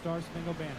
Star-Spangled Banner.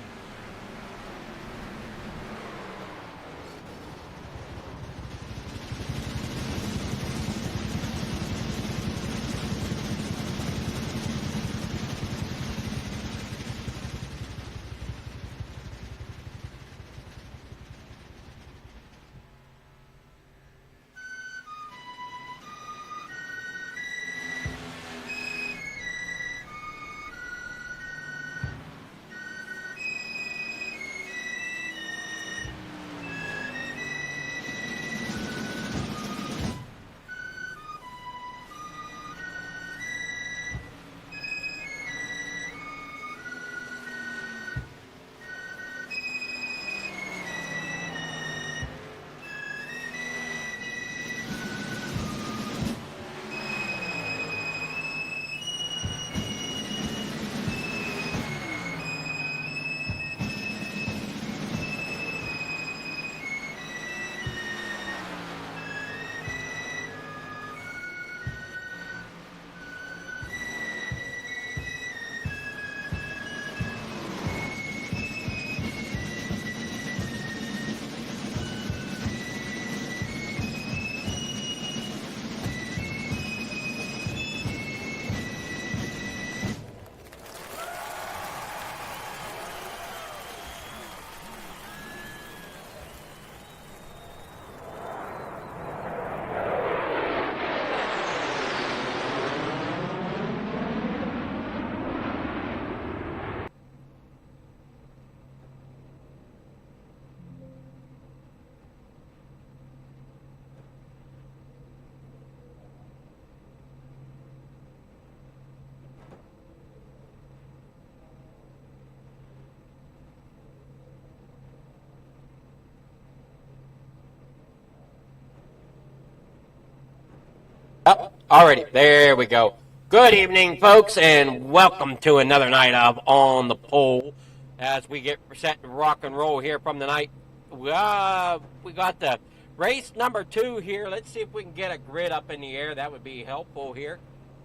Oh, already, there we go. Good evening, folks, and welcome to another night of On the Pole. As we get set to rock and roll here from the night, we got the race number 2 here. Let's see if we can get a grid up in the air. That would be helpful here.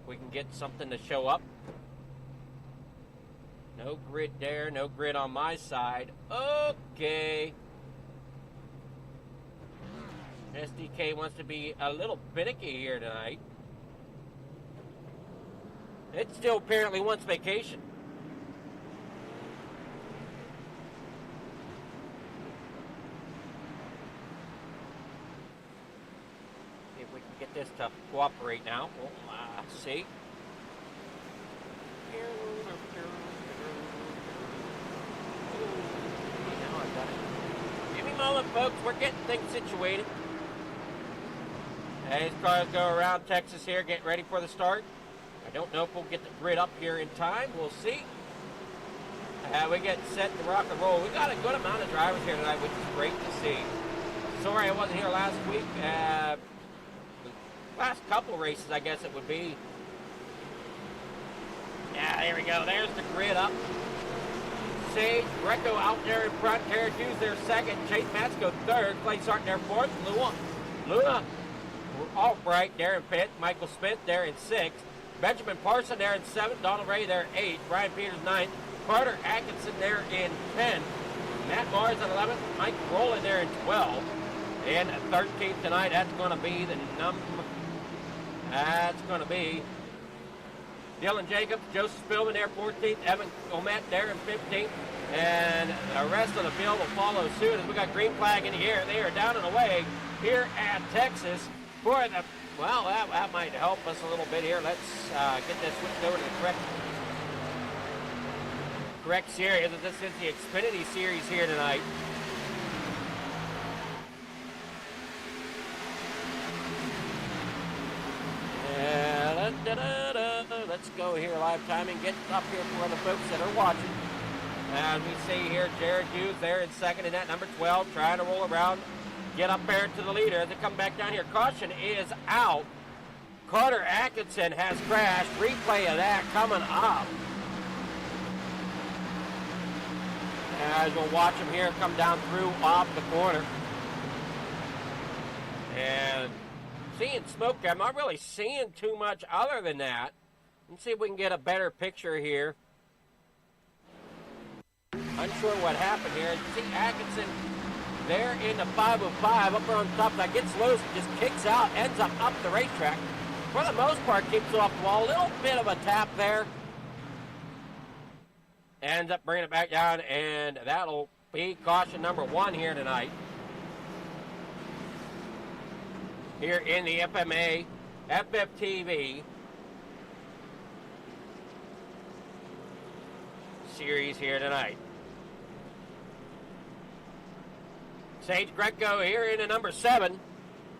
We can get something to show up. No grid there, no grid on my side. Okay. SDK wants to be a little finicky here tonight. It still apparently wants vacation. See if we can get this to cooperate now. We'll see. Now I've got it. Give me a moment, folks. We're getting things situated. These cars go around Texas here, getting ready for the start. I don't know if we'll get the grid up here in time. We'll see. We get set to rock and roll. We got a good amount of drivers here tonight, which is great to see. Sorry I wasn't here last week. Last couple races, I guess it would be. Yeah, there we go. There's the grid up. Sage, Greco out there in front. Caratu's there second. Chase Matsko third. Clay Sarton there fourth. Luna Albright there in fifth. Michael Smith there in sixth. Benjamin Parson there in seventh. Donald Ray there in eighth. Brian Peters ninth. Carter Atkinson there in 10th. Matt Mars at 11th. Mike Rowland there in 12th. And 13th tonight, that's going to be the number. That's going to be Dylan Jacobs, Joseph Spillman there 14th. Evan Omet there in 15th. And the rest of the field will follow suit as we got green flag in the air. They are down and away here at Texas for the, well, that might help us a little bit here. Let's get this switched over to the correct series. This is the Xfinity series here tonight. let's go here live timing. Get up here for the folks that are watching. As we see here, Jared Hughes there in second in that number 12, trying to roll around, get up there to the leader as they come back down here. Caution is out. Carter Atkinson has crashed. Replay of that coming up. As we'll watch him here come down through off the corner. And seeing smoke, I'm not really seeing too much other than that. Let's see if we can get a better picture here. Unsure what happened here. You see Atkinson there in the 505 up there on top. That gets loose, just kicks out, ends up the racetrack. For the most part, keeps off the wall. A little bit of a tap there. Ends up bringing it back down, and that'll be caution number 1 here tonight. Here in the FMA FFTv series here tonight. Sage Greco here in the number 7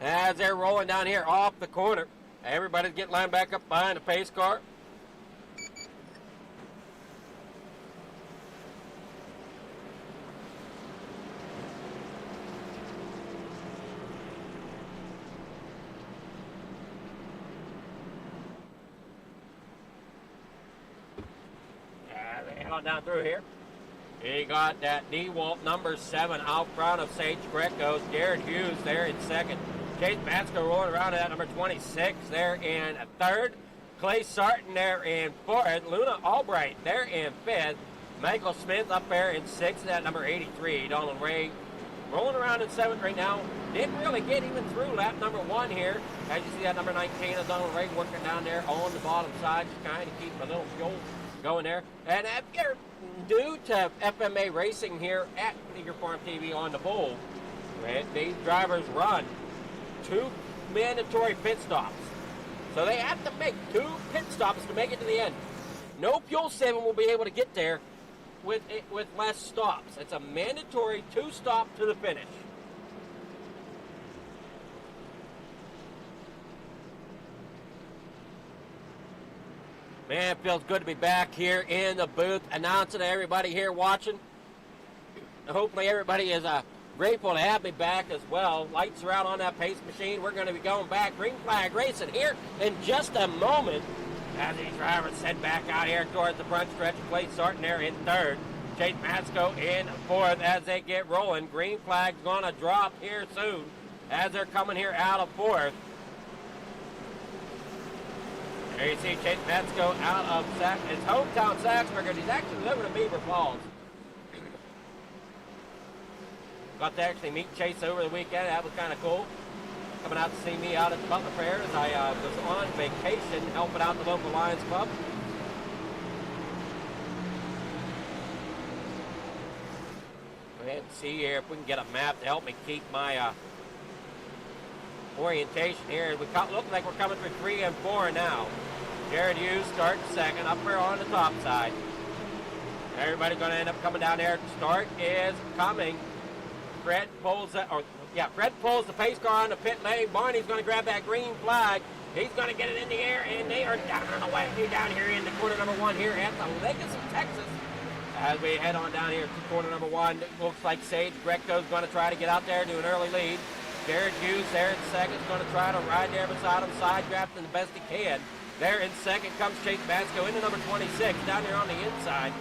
as they're rolling down here off the corner. Everybody's getting lined back up behind the pace car. On down through here. He got that DeWalt number 7 out front of Sage Greco. Jared Hughes there in second. Chase Matsko rolling around at number 26 there in third. Clay Sarton there in fourth. Luna Albright there in fifth. Michael Smith up there in sixth at number 83. Donald Ray rolling around in seventh right now. Didn't really get even through lap number 1 here. As you see that number 19 of Donald Ray working down there on the bottom side, just kind of keep a little fuel going there. And if you're due to FMA Racing here at Eager Farm TV on the Bull, these drivers run 2 mandatory pit stops. So they have to make 2 pit stops to make it to the end. No Fuel 7 will be able to get there with less stops. It's a mandatory 2 stop to the finish. Man, it feels good to be back here in the booth, announcing to everybody here watching. Hopefully everybody is grateful to have me back as well. Lights are out on that pace machine. We're going to be going back. Green flag racing here in just a moment as these drivers head back out here towards the front stretch. Clay Sarton there in third. Chase Matsko in fourth as they get rolling. Green flag's going to drop here soon as they're coming here out of fourth. There you see Chase Matsko out of his hometown Saxburger. He's actually living in Beaver Falls. Got to actually meet Chase over the weekend. That was kind of cool. Coming out to see me out at the Butler Fair as I was on vacation helping out the local Lions Club. Go ahead and see here if we can get a map to help me keep my orientation here. We look like we're coming through 3 and 4 now. Jared Hughes starting second up there on the top side. Everybody's going to end up coming down there. Start is coming. Fred pulls the pace car on the pit lane. Barney's going to grab that green flag. He's going to get it in the air, and they are down and away down here in the corner number 1 here at the Legacy, Texas. As we head on down here to corner number 1, it looks like Sage Greco's going to try to get out there to an early lead. Jared Hughes there in second is going to try to ride there beside him, side drafting the best he can. There in second comes Chase Matsko into number 26 down here on the inside.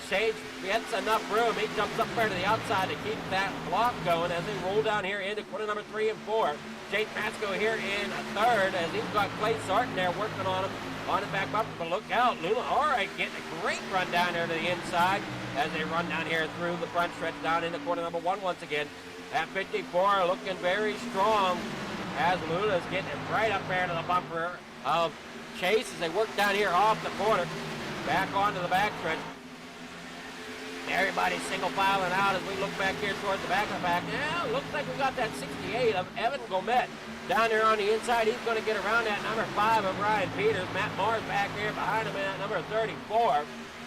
Sage gets enough room. He jumps up there to the outside to keep that block going as they roll down here into corner number 3 and 4. Chase Matsko here in third as he's got Clay Sarton there working on him on the back bumper. But look out, Luna Albright getting a great run down there to the inside as they run down here through the front stretch down into corner number 1 once again. At 54, looking very strong as Luna's getting right up there to the bumper of Chase as they work down here off the corner, back onto the back stretch. Everybody's single filing out as we look back here towards the back of the pack. Now, looks like we got that 68 of Evan Gomet down there on the inside. He's going to get around that number 5 of Ryan Peters. Matt Mars back here behind him at number 34.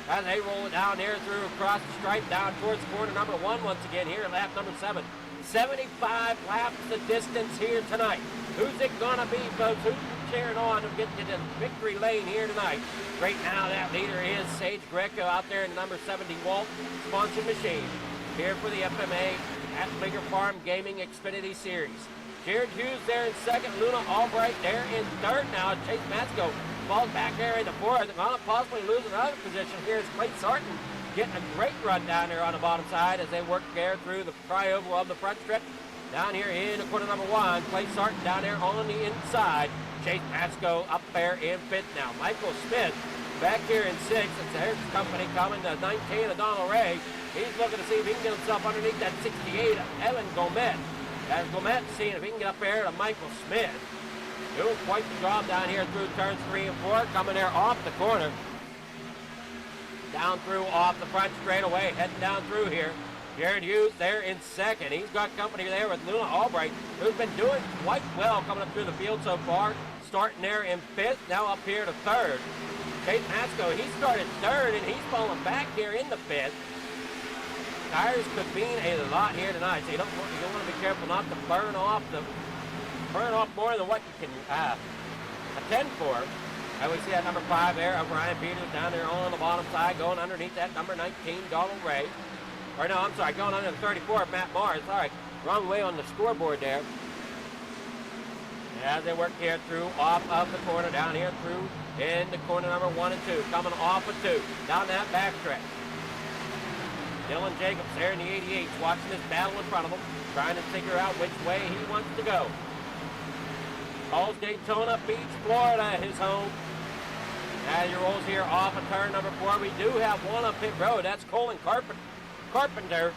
As they roll it down here through across the stripe down towards corner number 1 once again here, lap number 7. 75 laps the distance here tonight. Who's it going to be, folks? Who's steering on and getting to the victory lane here tonight. Right now, that leader is Sage Greco out there in the number 70 Walt sponsored machine. Here for the FMA FFG Farm Gaming Xfinity Series. Jared Hughes there in second. Luna Albright there in third now. Chase Matsko falls back there in the fourth. Gonna possibly lose another position. Here's Clay Sarton getting a great run down there on the bottom side as they work there through the tri-oval of the front stretch. Down here in the corner number one. Clay Sarton down there on the inside. Chase Matsko up there in fifth now. Michael Smith back here in sixth. It's their company coming to 19 of Donald Ray. He's looking to see if he can get himself underneath that 68 of Evan Gomet. As Gomet seeing if he can get up there to Michael Smith. Doing quite the job down here through turns 3 and 4. Coming there off the corner. Down through off the front straightaway. Heading down through here. Jared Hughes there in second. He's got company there with Luna Albright, who's been doing quite well coming up through the field so far. Starting there in fifth. Now up here to third. Chase Matsko, he started third and he's falling back here in the fifth. Tires could mean a lot here tonight, so you don't want to be careful not to burn off more than what you can attend for. And we see that number 5 there of Ryan Peters down there on the bottom side, going underneath that number 19 Donald Ray. Or no, I'm sorry, going under the 34 Matt Mars. Sorry, wrong way on the scoreboard there. As they work here through off of the corner, down here through in the corner number 1 and 2, coming off of 2, down that backstretch. Dylan Jacobs there in the 88, watching this battle in front of him, trying to figure out which way he wants to go. Calls Daytona Beach, Florida, his home. As he rolls here off of turn number 4, we do have one on pit road. That's Colin Carpenter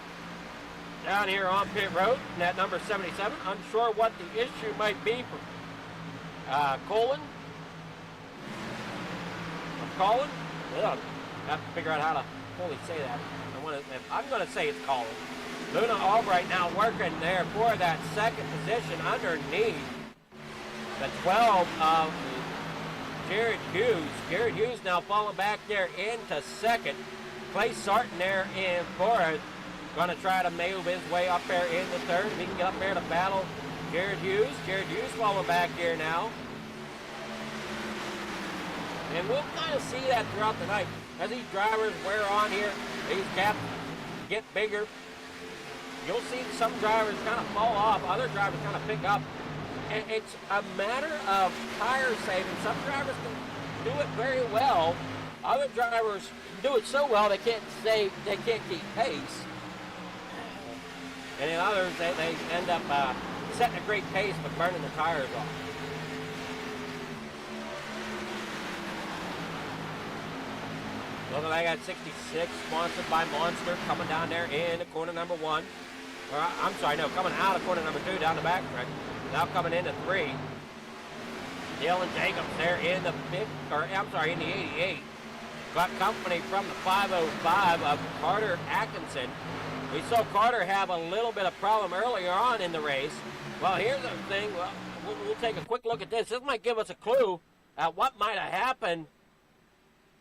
down here on pit road, and that number 77. Unsure what the issue might be for Colin. Colin? I have to figure out how to fully say that. I'm going to say it's Colin. Luna Albright now working there for that second position underneath the 12 of Jared Hughes. Jared Hughes now falling back there into second. Clay Sarton there in fourth. Going to try to move his way up there in the third. If he can get up there to battle Jared Hughes. Jared Hughes falling back here now. And we'll kind of see that throughout the night. As these drivers wear on here, these gaps get bigger. You'll see some drivers kind of fall off, other drivers kind of pick up. And it's a matter of tire saving. Some drivers can do it very well. Other drivers do it so well they can't keep pace. And in others, they end up setting a great pace but burning the tires off. Looking like that 66, sponsored by Monster, coming down there in the corner number 1. Or, I'm sorry, no, coming out of corner number 2 down the back stretch. Now coming into 3. Dylan Jacobs there in the 88. Got company from the 505 of Carter Atkinson. We saw Carter have a little bit of problem earlier on in the race. Well, here's the thing. Well, we'll take a quick look at this. This might give us a clue at what might have happened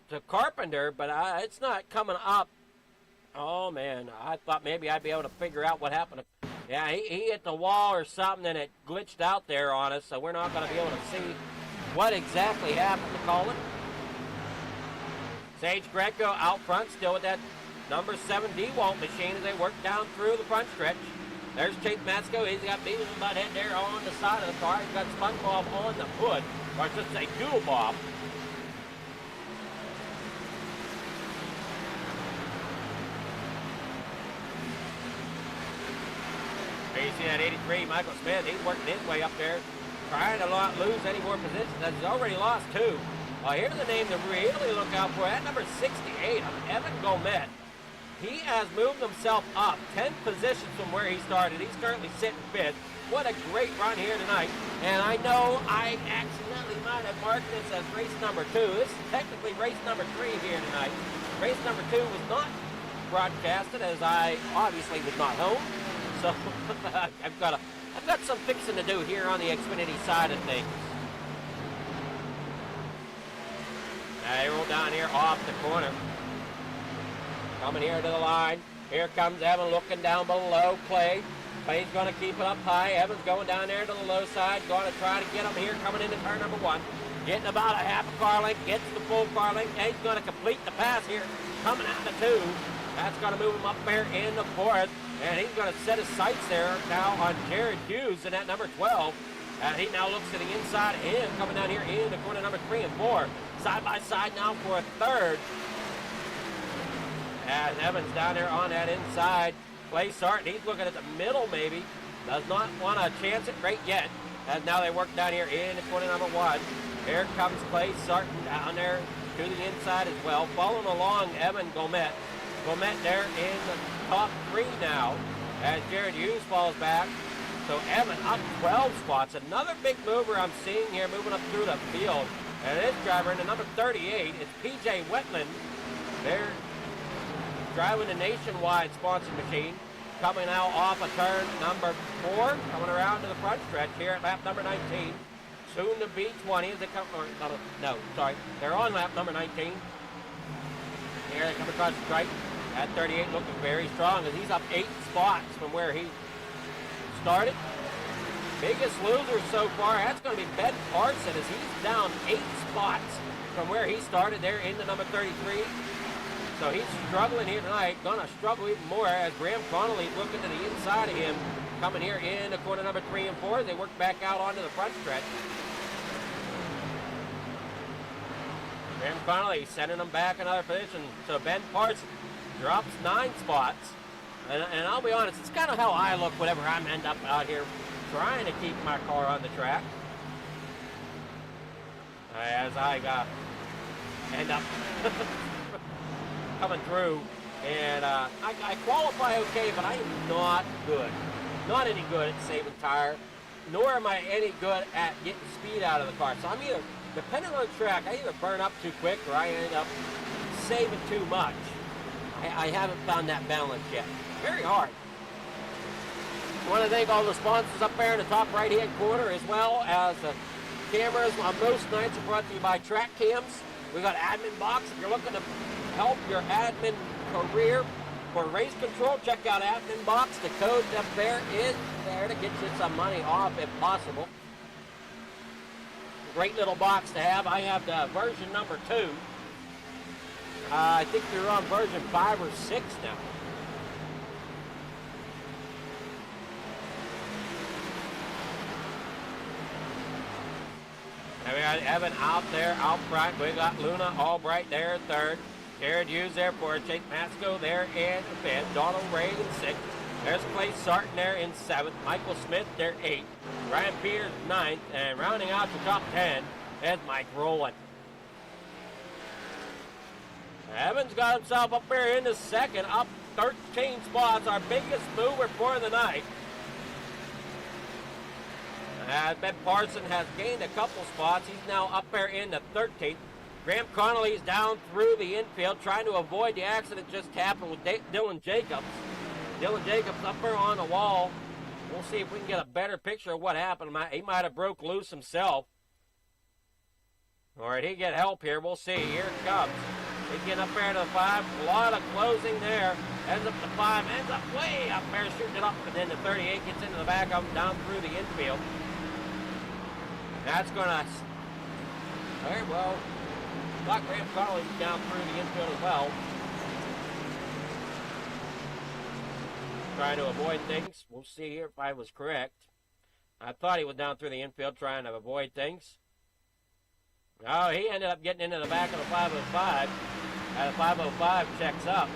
to Carpenter, but it's not coming up. Oh, man. I thought maybe I'd be able to figure out what happened. Yeah, he hit the wall or something, and it glitched out there on us, so we're not going to be able to see what exactly happened to Colin. Sage Greco out front, still with that number 7 DeWalt machine as they work down through the front stretch. There's Chase Matsko. He's got Beavis and Butthead there on the side of the car. He's got SpongeBob on the hood, or I should say Doodle Bob. There you see that 83, Michael Smith. He's working his way up there, trying to not lose any more positions. He's already lost 2. Well, here's the name to really look out for. That number 68 of Evan Gomet. He has moved himself up 10 positions from where he started. He's currently sitting 5th. What a great run here tonight. And I know I accidentally might have marked this as race number 2. This is technically race number 3 here tonight. Race number 2 was not broadcasted as I obviously was not home. So I've got some fixing to do here on the Xfinity side of things. Now they roll down here off the corner. Coming here to the line. Here comes Evan looking down below Clay. but he's going to keep it up high. Evans going down there to the low side, going to try to get him here, coming into turn number 1. Getting about a half a car length, gets the full car length, and he's going to complete the pass here, coming out of 2. That's going to move him up there in the 4th, and he's going to set his sights there now on Jared Hughes in that number 12. And he now looks to the inside of him, coming down here in the corner number 3 and 4. Side by side now for a 3rd. As Evans down there on that inside. Clay Sarton, he's looking at the middle maybe. Does not want to chance it right yet. As now they work down here in the corner number 1. Here comes Clay Sarton down there to the inside as well. Following along Evan Gomet. Gomet there in the top 3 now. As Jared Hughes falls back. So Evan up 12 spots. Another big mover I'm seeing here moving up through the field. And this driver in the number 38 is PJ Wetland. They're driving the Nationwide sponsor machine. Coming out off of turn number 4. Coming around to the front stretch here at lap number 19. Soon to be 20 as they come. Or, no, sorry. They're on lap number 19. Here they come across the strike. At 38 looking very strong as he's up 8 spots from where he started. Biggest loser so far, that's going to be Ben Parson as he's down 8 spots from where he started there in the number 33. So he's struggling here tonight, going to struggle even more as Graham Connolly looking to the inside of him, coming here in the corner number 3 and 4 as they work back out onto the front stretch. Graham Connolly sending them back another position. So Ben Parson drops 9 spots. And I'll be honest, it's kind of how I look whenever I end up out here trying to keep my car on the track. As I end up coming through. And I qualify okay, but I am not good. Not any good at saving tire, nor am I any good at getting speed out of the car. So I'm either, depending on the track, I either burn up too quick or I end up saving too much. I haven't found that balance yet. Very hard. I want to thank all the sponsors up there in the top right-hand corner, as well as the cameras on most nights are brought to you by Track Cams. We got Admin Box. If you're looking to help your admin career for race control, check out Admin Box. The code up there is there to get you some money off if possible. Great little box to have. I have the version number 2. I think they're on version 5 or 6 now. And we got Evan out there, out front. We got Luna Albright there in 3rd. Jared Hughes there for Jake Masco there in 5th. Donald Ray in 6th. There's Clay Sarton there in 7th. Michael Smith there 8th. Ryan Peters 9th. And rounding out the top 10 is Mike Rowland. Evans got himself up there in the 2nd, up 13 spots, our biggest mover for the night. As Ben Parson has gained a couple spots, he's now up there in the 13th. Graham Connolly's down through the infield, trying to avoid the accident just happened with Dylan Jacobs. Dylan Jacobs up there on the wall. We'll see if we can get a better picture of what happened. He might have broke loose himself. All right, he get help here. We'll see. Here it comes. He's getting up there to the 5. A lot of closing there. Ends up to 5. Ends up way up there, shooting it up. And then the 38 gets into the back of him, down through the infield. That's going to... Very well. Got Graham Connolly down through the infield as well. Trying to avoid things. We'll see here if I was correct. I thought he was down through the infield trying to avoid things. Oh, he ended up getting into the back of the 505. And the 505 checks up.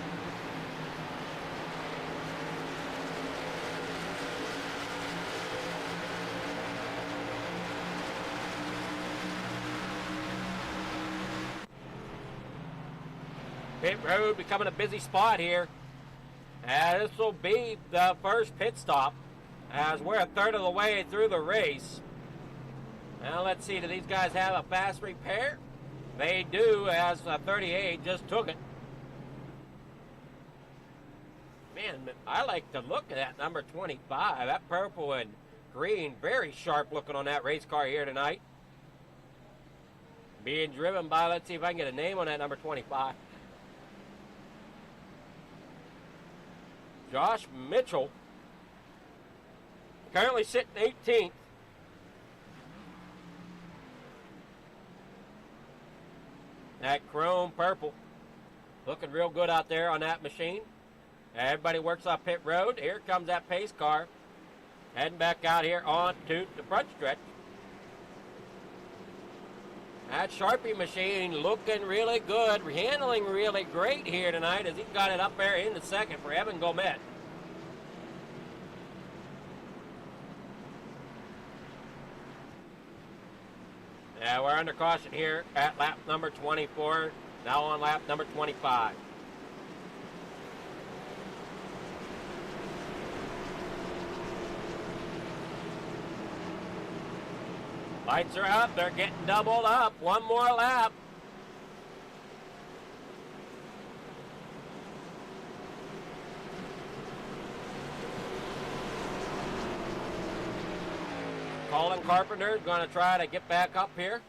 Pit road becoming a busy spot here. And this will be the first pit stop as we're a third of the way through the race. Now let's see, do these guys have a fast repair? They do, as 38 just took it. Man, I like the look of that number 25. That purple and green, very sharp looking on that race car here tonight. Being driven by, let's see if I can get a name on that number 25. Josh Mitchell. Currently sitting 18th. That chrome purple. Looking real good out there on that machine. Everybody works off pit road. Here comes that pace car. Heading back out here onto the front stretch. That Sharpie machine looking really good. Handling really great here tonight as he got it up there in the second for Evan Gomet. Yeah, we're under caution here at lap number 24. Now on lap number 25. Lights are up. They're getting doubled up. One more lap. Colin Carpenter is going to try to get back up here.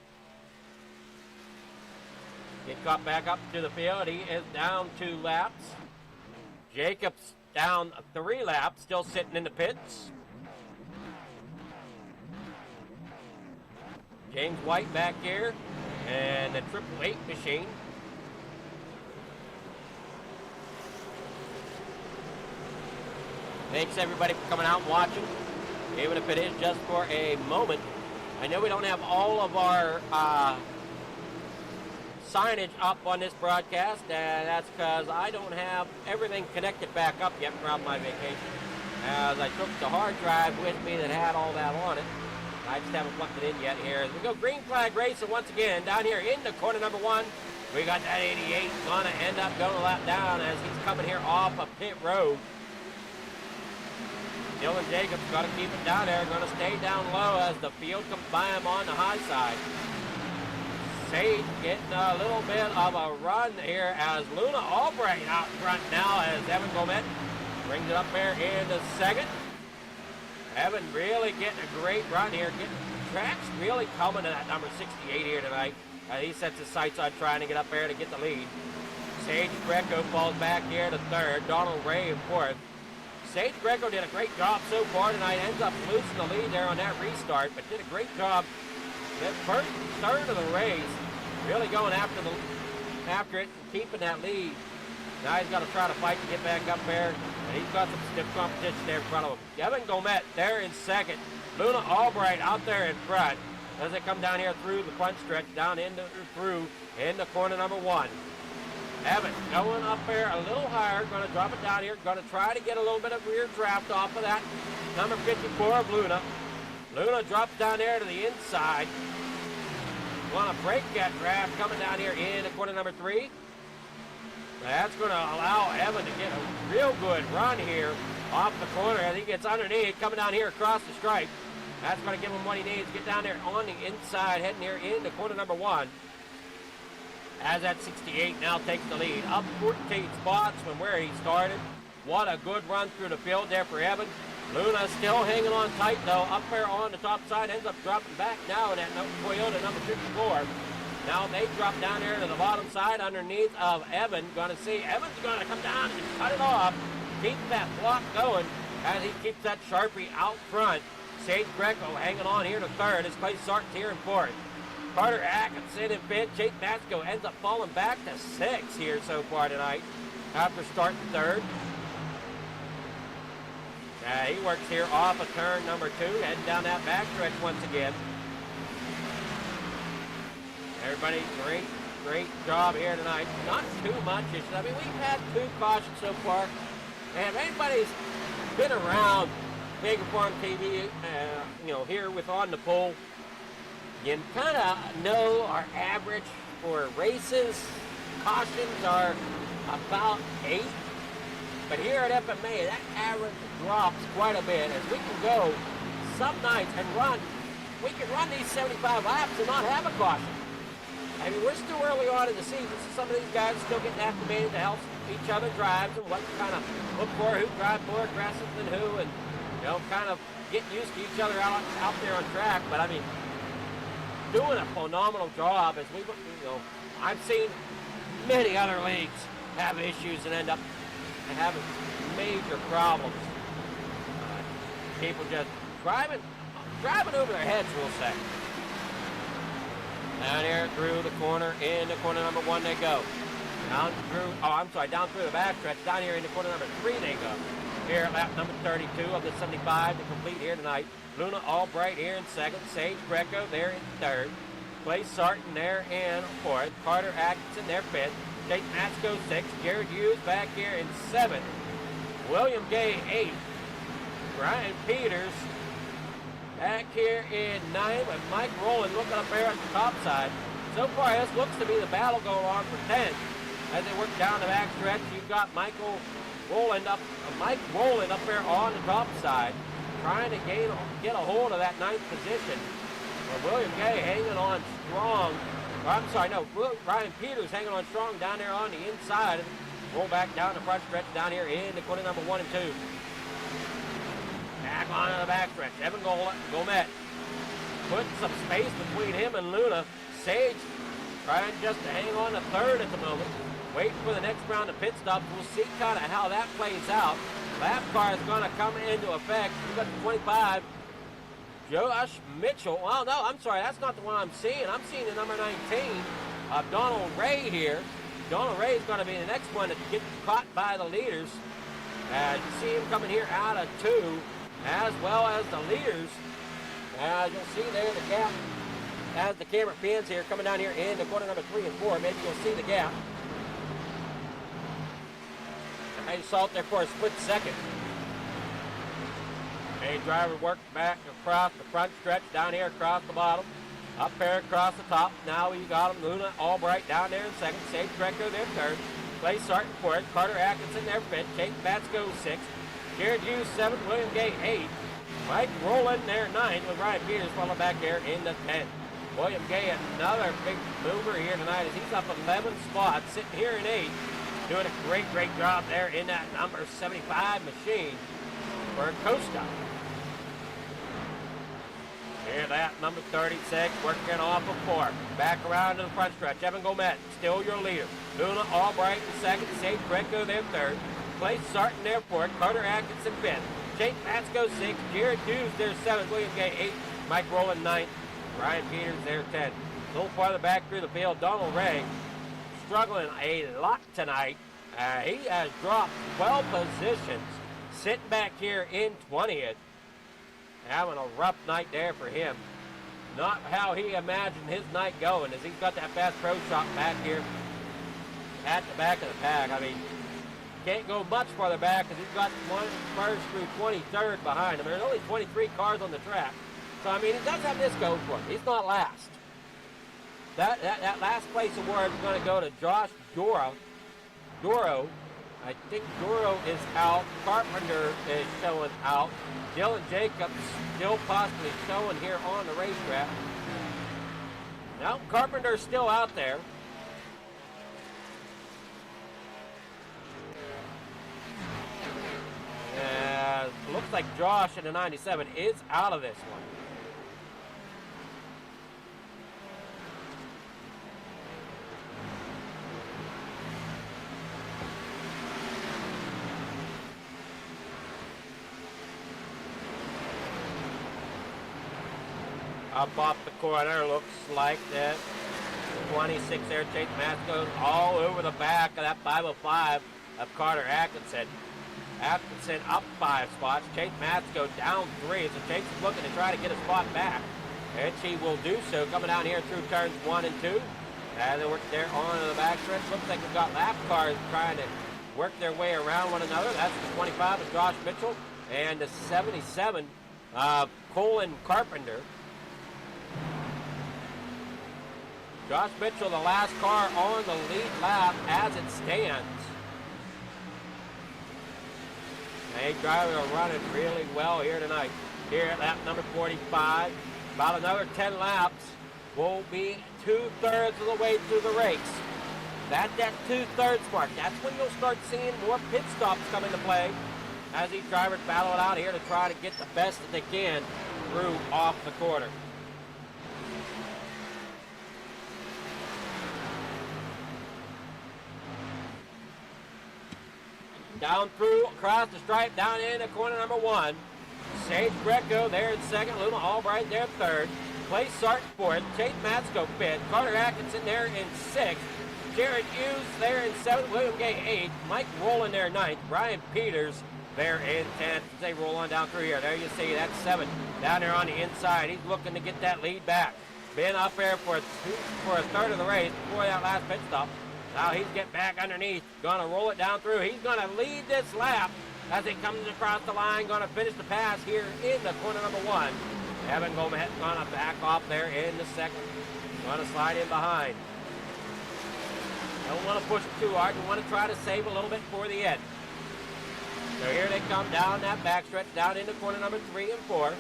Get caught back up to the field. He is down 2 laps. Jacobs down 3 laps, still sitting in the pits. James White back here, and the 888 machine. Thanks everybody for coming out and watching, even if it is just for a moment. I know we don't have all of our signage up on this broadcast, and that's because I don't have everything connected back up yet from my vacation, as I took the hard drive with me that had all that on it. I just haven't plugged it in yet here. As we go green flag racing once again down here into corner number 1. We got that 88 going to end up going a lap down as he's coming here off of pit road. Dylan Jacobs got to keep it down there. Going to stay down low as the field comes by him on the high side. Sage getting a little bit of a run here as Luna Albright out front now as Evan Gomet brings it up there in the second. Evan really getting a great run here. Track's really coming to that number 68 here tonight. He sets his sights on trying to get up there to get the lead. Sage Greco falls back here to 3rd. Donald Ray in 4th. Sage Greco did a great job so far tonight. Ends up losing the lead there on that restart, but did a great job. That first third of the race, really going after it and keeping that lead. Now he's got to try to fight to get back up there, and he's got some stiff competition there in front of him. Evan Gomet there in 2nd. Luna Albright out there in front as they come down here through the front stretch, down into corner number 1. Evan going up there a little higher, going to drop it down here, going to try to get a little bit of rear draft off of that number 54 of Luna. Luna drops down there to the inside. Want to break that draft coming down here into corner number 3. That's going to allow Evan to get a real good run here off the corner as he gets underneath, coming down here across the stripe. That's going to give him what he needs to get down there on the inside, heading here into corner number 1. As that 68 now takes the lead, up 14 spots from where he started. What a good run through the field there for Evan. Luna still hanging on tight though, up there on the top side, ends up dropping back now in that Toyota number 54. Now they drop down there to the bottom side underneath of Evan. Going to see Evan's going to come down and cut it off. Keep that block going as he keeps that Sharpie out front. Sage Greco hanging on here to 3rd. His Clay Sart's here in 4th. Carter Atkinson in 5th. Jake Matsko ends up falling back to 6th here so far tonight after starting 3rd. He works here off of turn number 2, heading down that backstretch once again. Everybody, great job here tonight. Not too much. I mean, we've had 2 cautions so far. And if anybody's been around Vegas Farm TV, here with On the Pole, you kind of know our average for races. Cautions are about 8. But here at FMA, that average drops quite a bit as we can go some nights and we can run these 75 laps and not have a caution. I mean, we're still early on in the season, so some of these guys are still getting acclimated to help each other drives and what to kind of look for, who drives more aggressive than who, and, kind of getting used to each other out there on track. But, I mean, doing a phenomenal job as I've seen many other leagues have issues and end up having major problems. People just driving over their heads, we'll say. Down here through the corner, into corner number 1 they go. Down through the backstretch, down here into corner number 3 they go. Here at lap number 32 of the 75 to complete here tonight. Luna Albright here in second, Sage Greco there in third. Clay Sarton there in fourth, Carter Atkinson there fifth, Jake Matsko sixth, Jared Hughes back here in seventh, William Gay eighth, Brian Peters back here in ninth, with Mike Rowland looking up there at the top side. So far, this looks to be the battle going on for 10th. As they work down the back stretch, you've got Mike Rowland up there on the top side, trying to get a hold of that 9th position. Well, William Gay hanging on strong. Brian Peters hanging on strong down there on the inside. Roll back down the front stretch down here into corner number 1 and 2. Back onto the back stretch. Evan Gomet putting some space between him and Luna. Sage trying just to hang on to third at the moment. Waiting for the next round of pit stops. We'll see kind of how that plays out. Lap car is going to come into effect. We've got the 25. Josh Mitchell. Well, no, I'm sorry. That's not the one I'm seeing. I'm seeing the number 19 of Donald Ray here. Donald Ray is going to be the next one to get caught by the leaders. You see him coming here out of 2, as well as the leaders. You'll see there the gap as the camera pins here coming down here into corner number 3 and 4. Maybe you'll see the gap. I saw it there for a split second. A driver worked back across the front stretch, down here across the bottom, up there across the top. Now you got them, Luna Albright down there in second, Sage Greco there third, Clay Sarton fourth, Carter Atkinson there fifth, Jake Matsko sixth, Jared Hughes seventh, William Gay eighth, Mike Rowland there ninth, with Ryan Peters followed back there in the 10th. William Gay, another big mover here tonight as he's up 11 spots, sitting here in 8th, doing a great job there in that number 75 machine for Costa. Here that number 36 working off of 4. Back around to the front stretch. Evan Gomet, still your leader. Luna Albright in second. Sage Greco there third. Clay Sarton there fourth. Carter Atkinson fifth. Jake Matsko sixth. Jared Hughes there seventh. William Gay eighth. Mike Rowland ninth. Brian Peters there 10th. A little farther back through the field, Donald Ray struggling a lot tonight. He has dropped 12 positions, sitting back here in 20th. Having a rough night there for him. Not how he imagined his night going, as he's got that fast pro shop back here at the back of the pack. I mean, can't go much farther back because he's got 21st through 23rd behind him. There's only 23 cars on the track. So, I mean, he does have this going for him. He's not last. That last place award is going to go to Josh Doro. I think Doro is out. Carpenter is showing out. Dylan Jacobs still possibly showing here on the racetrack. No, Carpenter's still out there. Looks like Josh in the 97 is out of this one. Up off the corner, looks like that 26 there, Chase Matsko all over the back of that 505 of Carter Atkinson. Atkinson up 5 spots, Chase Matsko down 3, so Chase is looking to try to get a spot back. And he will do so, coming down here through turns 1 and 2. As they work there on the back stretch, looks like we've got lap cars trying to work their way around one another. That's the 25 of Josh Mitchell and the 77 of Colin Carpenter. Josh Mitchell, the last car on the lead lap as it stands. Hey, drivers are running really well here tonight. Here at lap number 45, about another 10 laps will be 2/3 of the way through the race. That 2/3 mark, that's when you'll start seeing more pit stops come into play as these drivers battle it out here to try to get the best that they can through off the corner. Down through, across the stripe, down into corner number 1. Sage Greco there in second. Luna Albright there third. Clay Sarton fourth. Tate Matsko fifth. Carter Atkinson there in sixth. Jared Hughes there in seventh. William Gay eighth. Mike Rowland there ninth. Brian Peters there in 10th. They roll on down through here. There you see that's 7 down there on the inside. He's looking to get that lead back. Been up there for a third of the race before that last pit stop. Now he's getting back underneath. Gonna roll it down through. He's gonna lead this lap as he comes across the line. Gonna finish the pass here in the corner number 1. Evan Gomez gonna back off there in the second. Gonna slide in behind. Don't want to push it too hard. You want to try to save a little bit for the end. So here they come down that backstretch, down into corner number 3 and 4.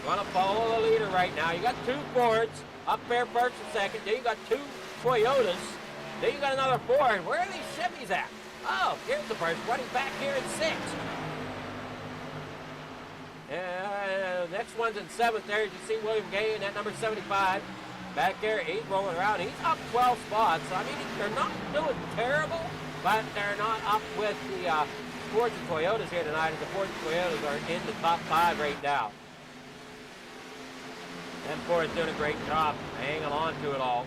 Gonna follow the leader right now. You got 2 Fords up there first and second. Then you got 2 Toyotas. Then you got another Ford. Where are these Chevys at? Oh, here's the first one. He's back here in 6th. Next one's in 7th there. You see William Gay in that number 75. Back there, he's rolling around. He's up 12 spots. So, I mean, they're not doing terrible, but they're not up with the Fords and Toyotas here tonight. And the Fords and Toyotas are in the top 5 right now. And Ford's doing a great job hanging on to it all.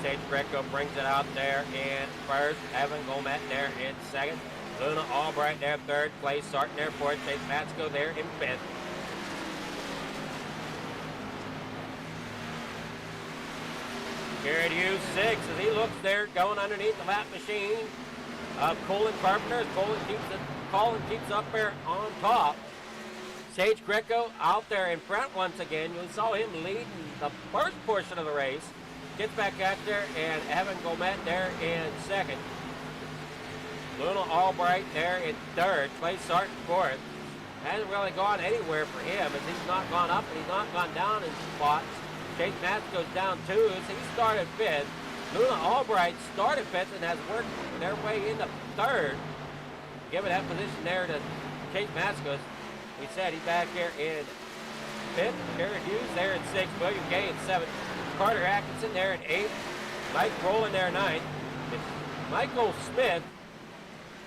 Sage Greco brings it out there in first. Evan Gomez there in second. Luna Albright there third. Clay Sarton there fourth. Chase Matsko there in 5th. Jared Hughes 6th as he looks there going underneath the lap machine of Colin Carpenter. Colin keeps up there on top. Sage Greco out there in front once again. You saw him leading the first portion of the race. Gets back out there, and Evan Gomez there in second. Luna Albright there in third. Clay Sarton fourth. Hasn't really gone anywhere for him as he's not gone up and he's not gone down in spots. Chase Matsko's down 2 as he started 5th. Luna Albright started 5th and has worked their way into 3rd. Giving that position there to Chase Matsko. We said he's back here in 5th. Jared Hughes there in 6th. William Gay in 7th. Carter Atkinson there in 8th. Mike Rowland there 9th. It's Michael Smith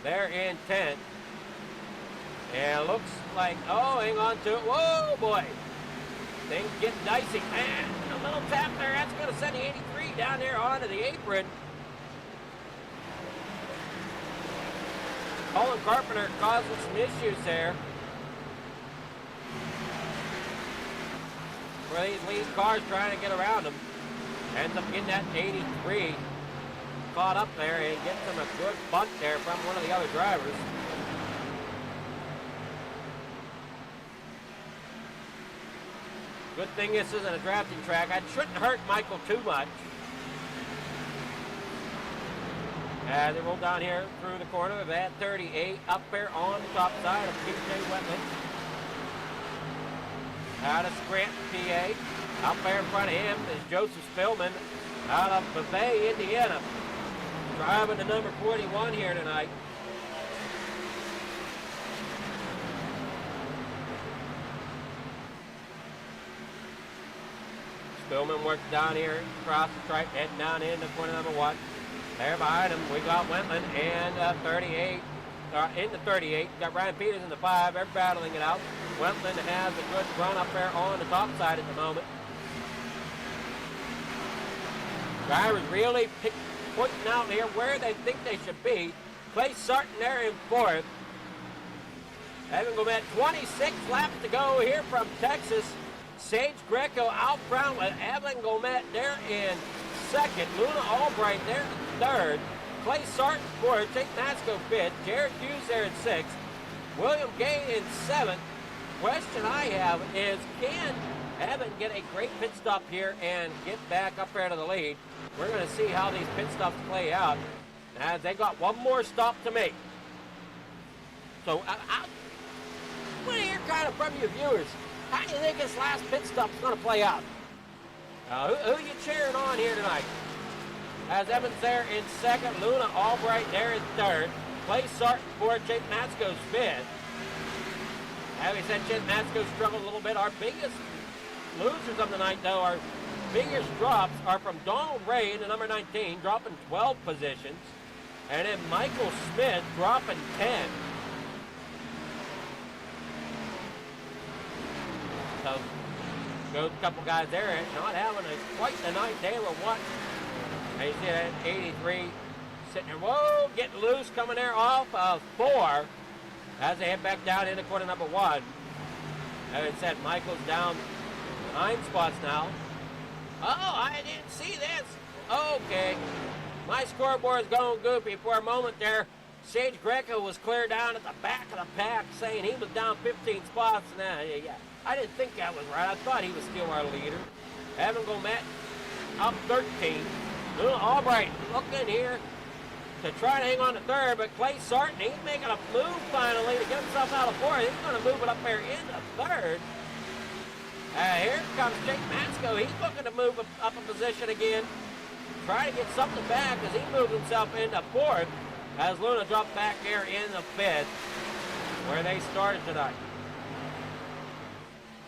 there in 10th. And it looks like, oh, hang on to it. Whoa, boy. Things getting dicey. And a little tap there. That's going to send the 83 down there onto the apron. Colin Carpenter causing some issues there. For these lead cars trying to get around him. Ends up getting that 83 caught up there and gets him a good bunt there from one of the other drivers. Good thing this isn't a drafting track. It shouldn't hurt Michael too much. As they roll down here through the corner of that 38 up there on the top side of PJ Wetland. Out of Scranton, PA. Up there in front of him is Joseph Spillman out of Buffet, Indiana. Driving the number 41 here tonight. Spillman works down here across the stripe, heading down into corner number 1. There behind him, we got Wentland and 38. In the 38, got Ryan Peters in the 5. They're battling it out. Wentland has a good run up there on the top side at the moment. Drivers really pointing out here where they think they should be. Clay Sarton there in 4th. Evan Gomez, 26 laps to go here from Texas. Sage Greco out front with Evan Gomez there in 2nd. Luna Albright there in 3rd. Clay Sarton 4th. Tate Matsko 5th. Jared Hughes there in 6th. William Gay in 7th. Question I have is, can Evan get a great pit stop here and get back up there to the lead? We're going to see how these pit stops play out as they got one more stop to make. So I want to hear kind of from you viewers. How do you think this last pit stop is going to play out? Who are you cheering on here tonight? As Evans there in 2nd, Luna Albright there in 3rd. Clay Sarton 4th, Chase Matsko's 5th. Having said Chase Matsko struggled a little bit, our biggest losers of the night, though, our biggest drops are from Donald Ray, the number 19, dropping 12 positions. And then Michael Smith dropping 10. So, goes a couple guys there, not having quite the night they were watching. And you see that 83 sitting there, whoa, getting loose, coming there off of 4 as they head back down into quarter number 1. As I said, Michael's down 9 spots now. Oh, I didn't see this. Okay. My scoreboard's going goofy for a moment there. Sage Greco was clear down at the back of the pack, saying he was down 15 spots. And yeah, I didn't think that was right. I thought he was still our leader. Evan Gomet up 13. Little Albright looking here to try to hang on to third, but Clay Sarton, he's making a move finally to get himself out of fourth. He's going to move it up there into third. Here comes Jake Matsko. He's looking to move up a position again. Try to get something back as he moved himself into fourth as Luna dropped back here in the fifth where they started tonight.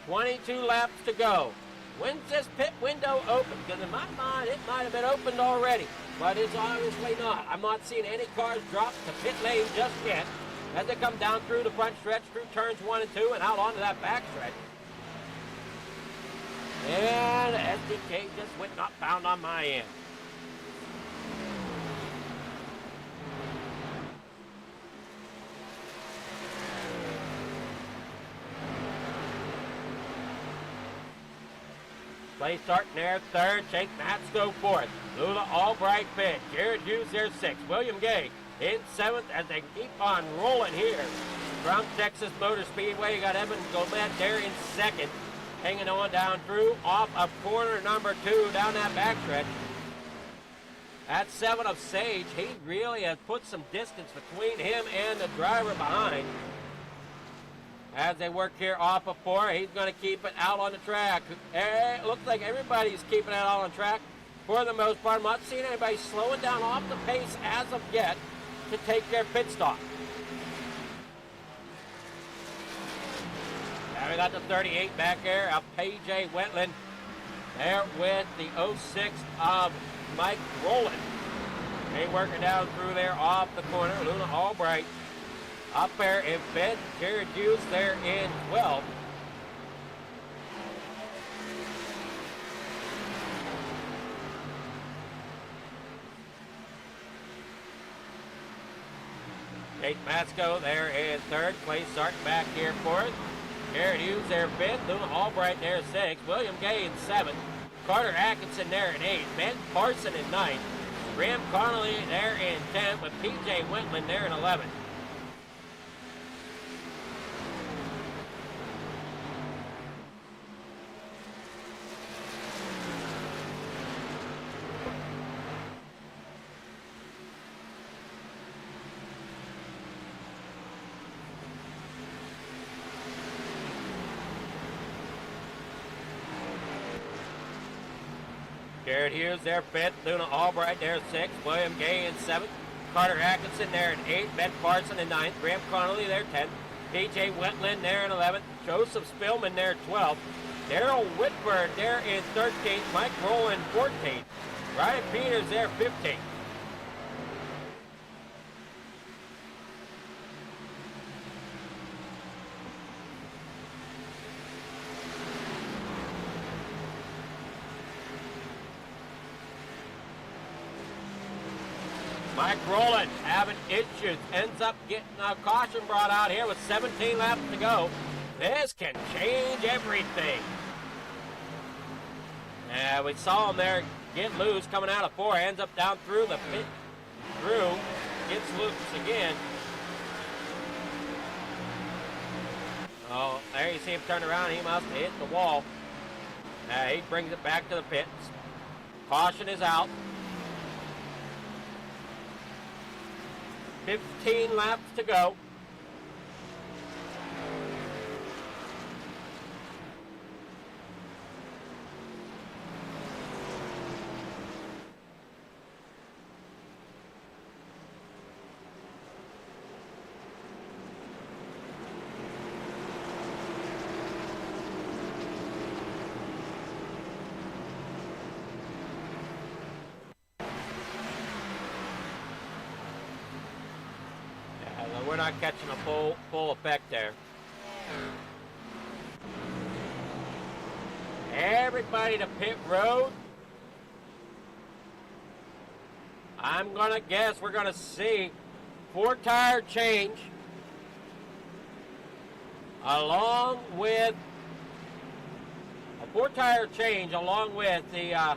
22 laps to go. When's this pit window open? Because in my mind, it might have been opened already, but it's obviously not. I'm not seeing any cars drop to pit lane just yet as they come down through the front stretch, through turns 1 and 2, and out onto that back stretch. And SDK just went not found on my end. Clay starting there, third. Jake Matsko fourth. Lula Albright fifth. Jared Hughes there sixth. William Gay in seventh as they keep on rolling here. From Texas Motor Speedway, you got Evan Gomet there in second. Hanging on down through off of corner number 2 down that backstretch. At 7 of Sage, he really has put some distance between him and the driver behind. As they work here off of 4, he's going to keep it out on the track. It looks like everybody's keeping it out on track for the most part. I'm not seeing anybody slowing down off the pace as of yet to take their pit stop. Now we got the 38 back there of PJ Wentland there with the 06 of Mike Rowland. They working down through there off the corner. Luna Albright up there in fifth. Jared Hughes there in 12th. Jake Matsko there in third. Clay Sarton back here fourth. Jared Hughes there fifth. Luna Albright there sixth. William Gay in seventh. Carter Atkinson there in eighth. Ben Parson in ninth. Graham Connolly there in 10th with PJ Wentland there in 11th. Jared Hughes there fifth. Luna Albright there sixth. William Gay in seventh. Carter Atkinson there in eighth. Ben Parson in ninth. Graham Connolly there 10th. PJ Wentland there in 11th. Joseph Spillman there 12th. Daryl Whitford there in 13th. Mike Rowland 14th. Ryan Peters there 15th. Mike Rowland having issues, ends up getting a caution brought out here with 17 laps to go. This can change everything. We saw him there get loose coming out of 4, ends up down through the pit, gets loose again. Oh, there you see him turn around, he must have hit the wall. He brings it back to the pits. Caution is out. 15 laps to go. we're not catching a full effect there. Everybody to pit road. I'm gonna guess we're gonna see 4-tire change along with a 4-tire change along with the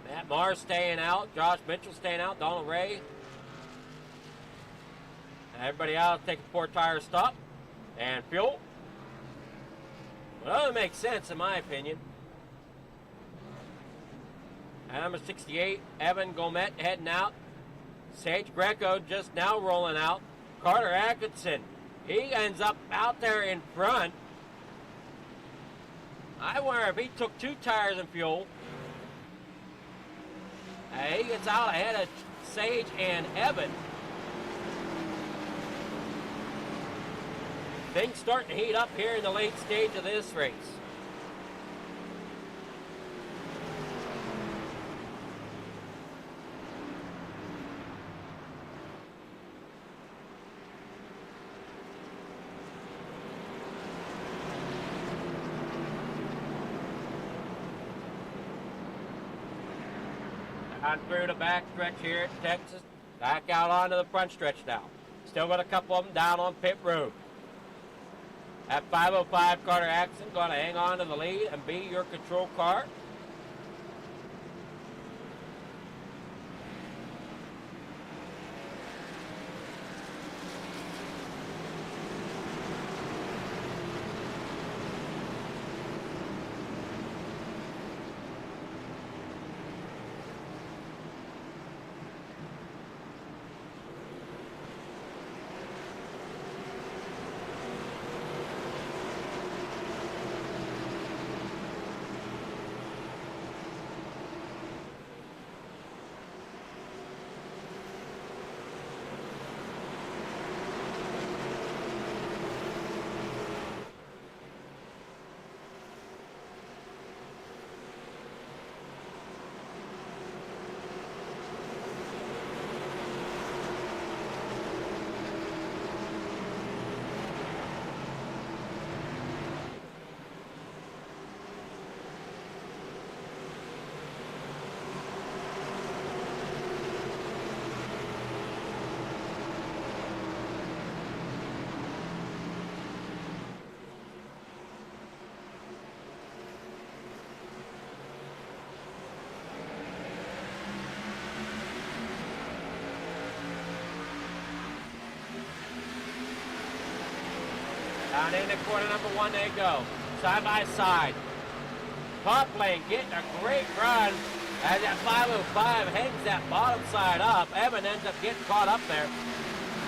Matt Marr staying out, Josh Mitchell staying out, Donald Ray. Everybody else taking 4-tire stop and fuel. Well, that makes sense in my opinion. And number 68, Evan Gomet heading out. Sage Greco just now rolling out. Carter Atkinson, he ends up out there in front. I wonder if he took 2 tires and fuel. He gets out ahead of Sage and Evan. Things starting to heat up here in the late stage of this race. On through the back stretch here at Texas. Back out onto the front stretch now. Still got a couple of them down on pit road. At 505, Carter Atkinson going to hang on to the lead and be your control car. Down in the corner number 1 they go. Side by side. Top lane getting a great run as that 505 hangs that bottom side up. Evan ends up getting caught up there.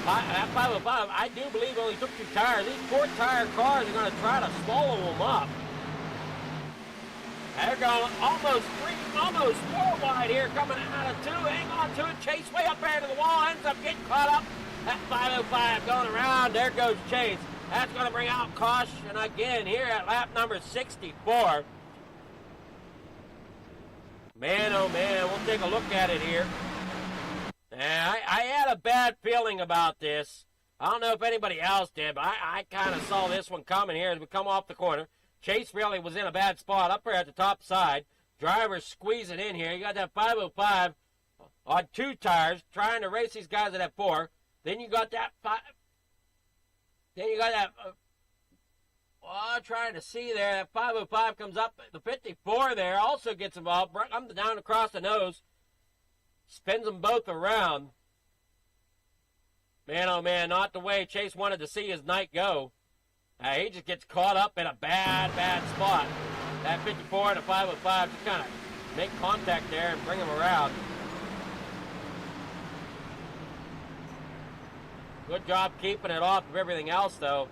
That 505, I do believe only took 2 tires. These 4-tire cars are going to try to swallow them up. They're going almost 4 wide here, coming out of 2. Hang on to it. Chase way up there to the wall. Ends up getting caught up. That 505 going around. There goes Chase. That's going to bring out caution again here at lap number 64. Man, oh man, we'll take a look at it here. I had a bad feeling about this. I don't know if anybody else did, but I kind of saw this one coming here as we come off the corner. Chase really was in a bad spot up there at the top side. Driver's squeezing in here. You got that 505 on 2 tires, trying to race these guys at that 4. Then you got that 5. Then you got that, trying to see there, that 505 comes up, the 54 there also gets involved, comes down across the nose, spins them both around. Man, oh man, not the way Chase wanted to see his night go. He just gets caught up in a bad spot. That 54 and the 505 just kind of make contact there and bring him around. Good job keeping it off of everything else, though.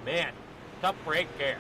Man, tough break there.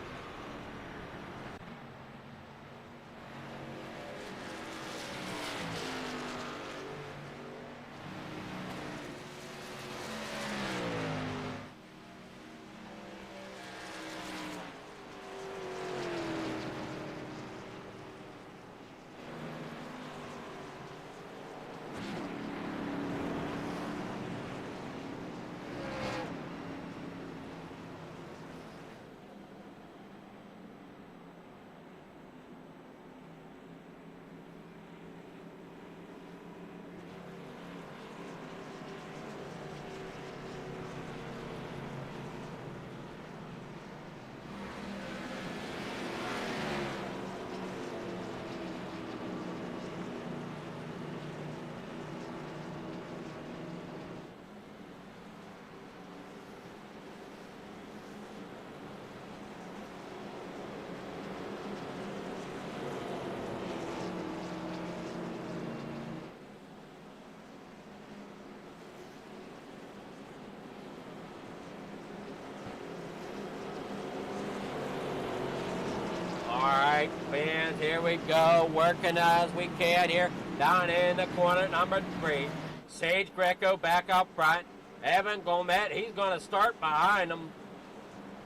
right, fans, here we go, working as we can here, down in the corner, number 3. Sage Greco back up front. Evan Gomet, he's going to start behind him,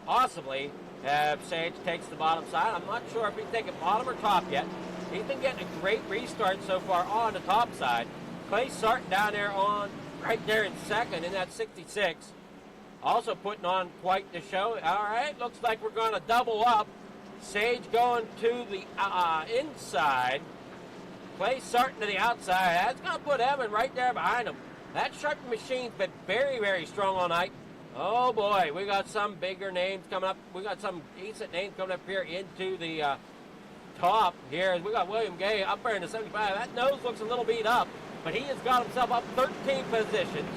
possibly, if Sage takes the bottom side. I'm not sure if he's taking bottom or top yet. He's been getting a great restart so far on the top side. Clay Sarton down there right there in second in that 66. Also putting on quite the show. All right, looks like we're going to double up. Sage going to the inside. Clay Sarton to the outside. That's going to put Evan right there behind him. That Sharpen machine's been very, very strong all night. Oh, boy, we got some bigger names coming up. We got some decent names coming up here into the top here. We got William Gay up there in the 75. That nose looks a little beat up, but he has got himself up 13 positions.